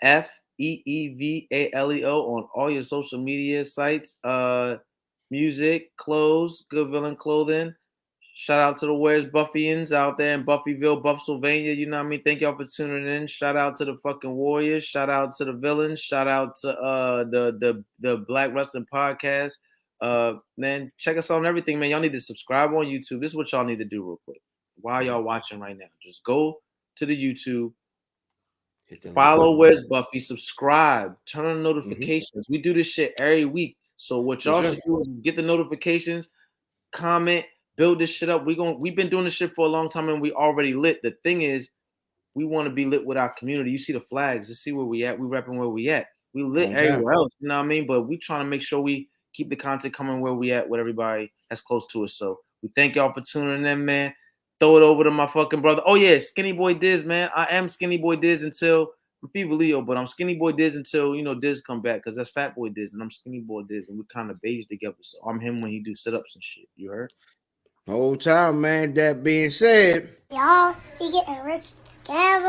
Speaker 2: FEEVALEO on all your social media sites. Music, clothes, Good Villain Clothing. Shout out to the Where's Buffians out there in Buffyville, Pennsylvania. You know what I mean? Thank y'all for tuning in. Shout out to the fucking Warriors. Shout out to the Villains. Shout out to the Black Wrestling Podcast. Man, check us out on everything, man. Y'all need to subscribe on YouTube. This is what y'all need to do real quick. While y'all watching right now, just go to the YouTube. Follow Where's Buffy, subscribe, turn on notifications. We do this shit every week. So what y'all should do is get the notifications, comment, build this shit up. We've been doing this shit for a long time and we already lit. The thing is, we want to be lit with our community. You see the flags, just see where we at. We repping where we at. We lit everywhere else, you know what I mean? But we trying to make sure we keep the content coming where we at with everybody that's close to us. So we thank y'all for tuning in, man. Throw it over to my fucking brother. Oh yeah, Skinny Boy Diz, man. I am Skinny Boy Diz until I'm Fever Leo, but I'm Skinny Boy Diz until Diz come back, because that's Fat Boy Diz and I'm Skinny Boy Diz, and we kind of beige together. So I'm him when he do sit-ups and shit. You heard?
Speaker 1: Whole time, man. That being said,
Speaker 4: y'all be getting rich together.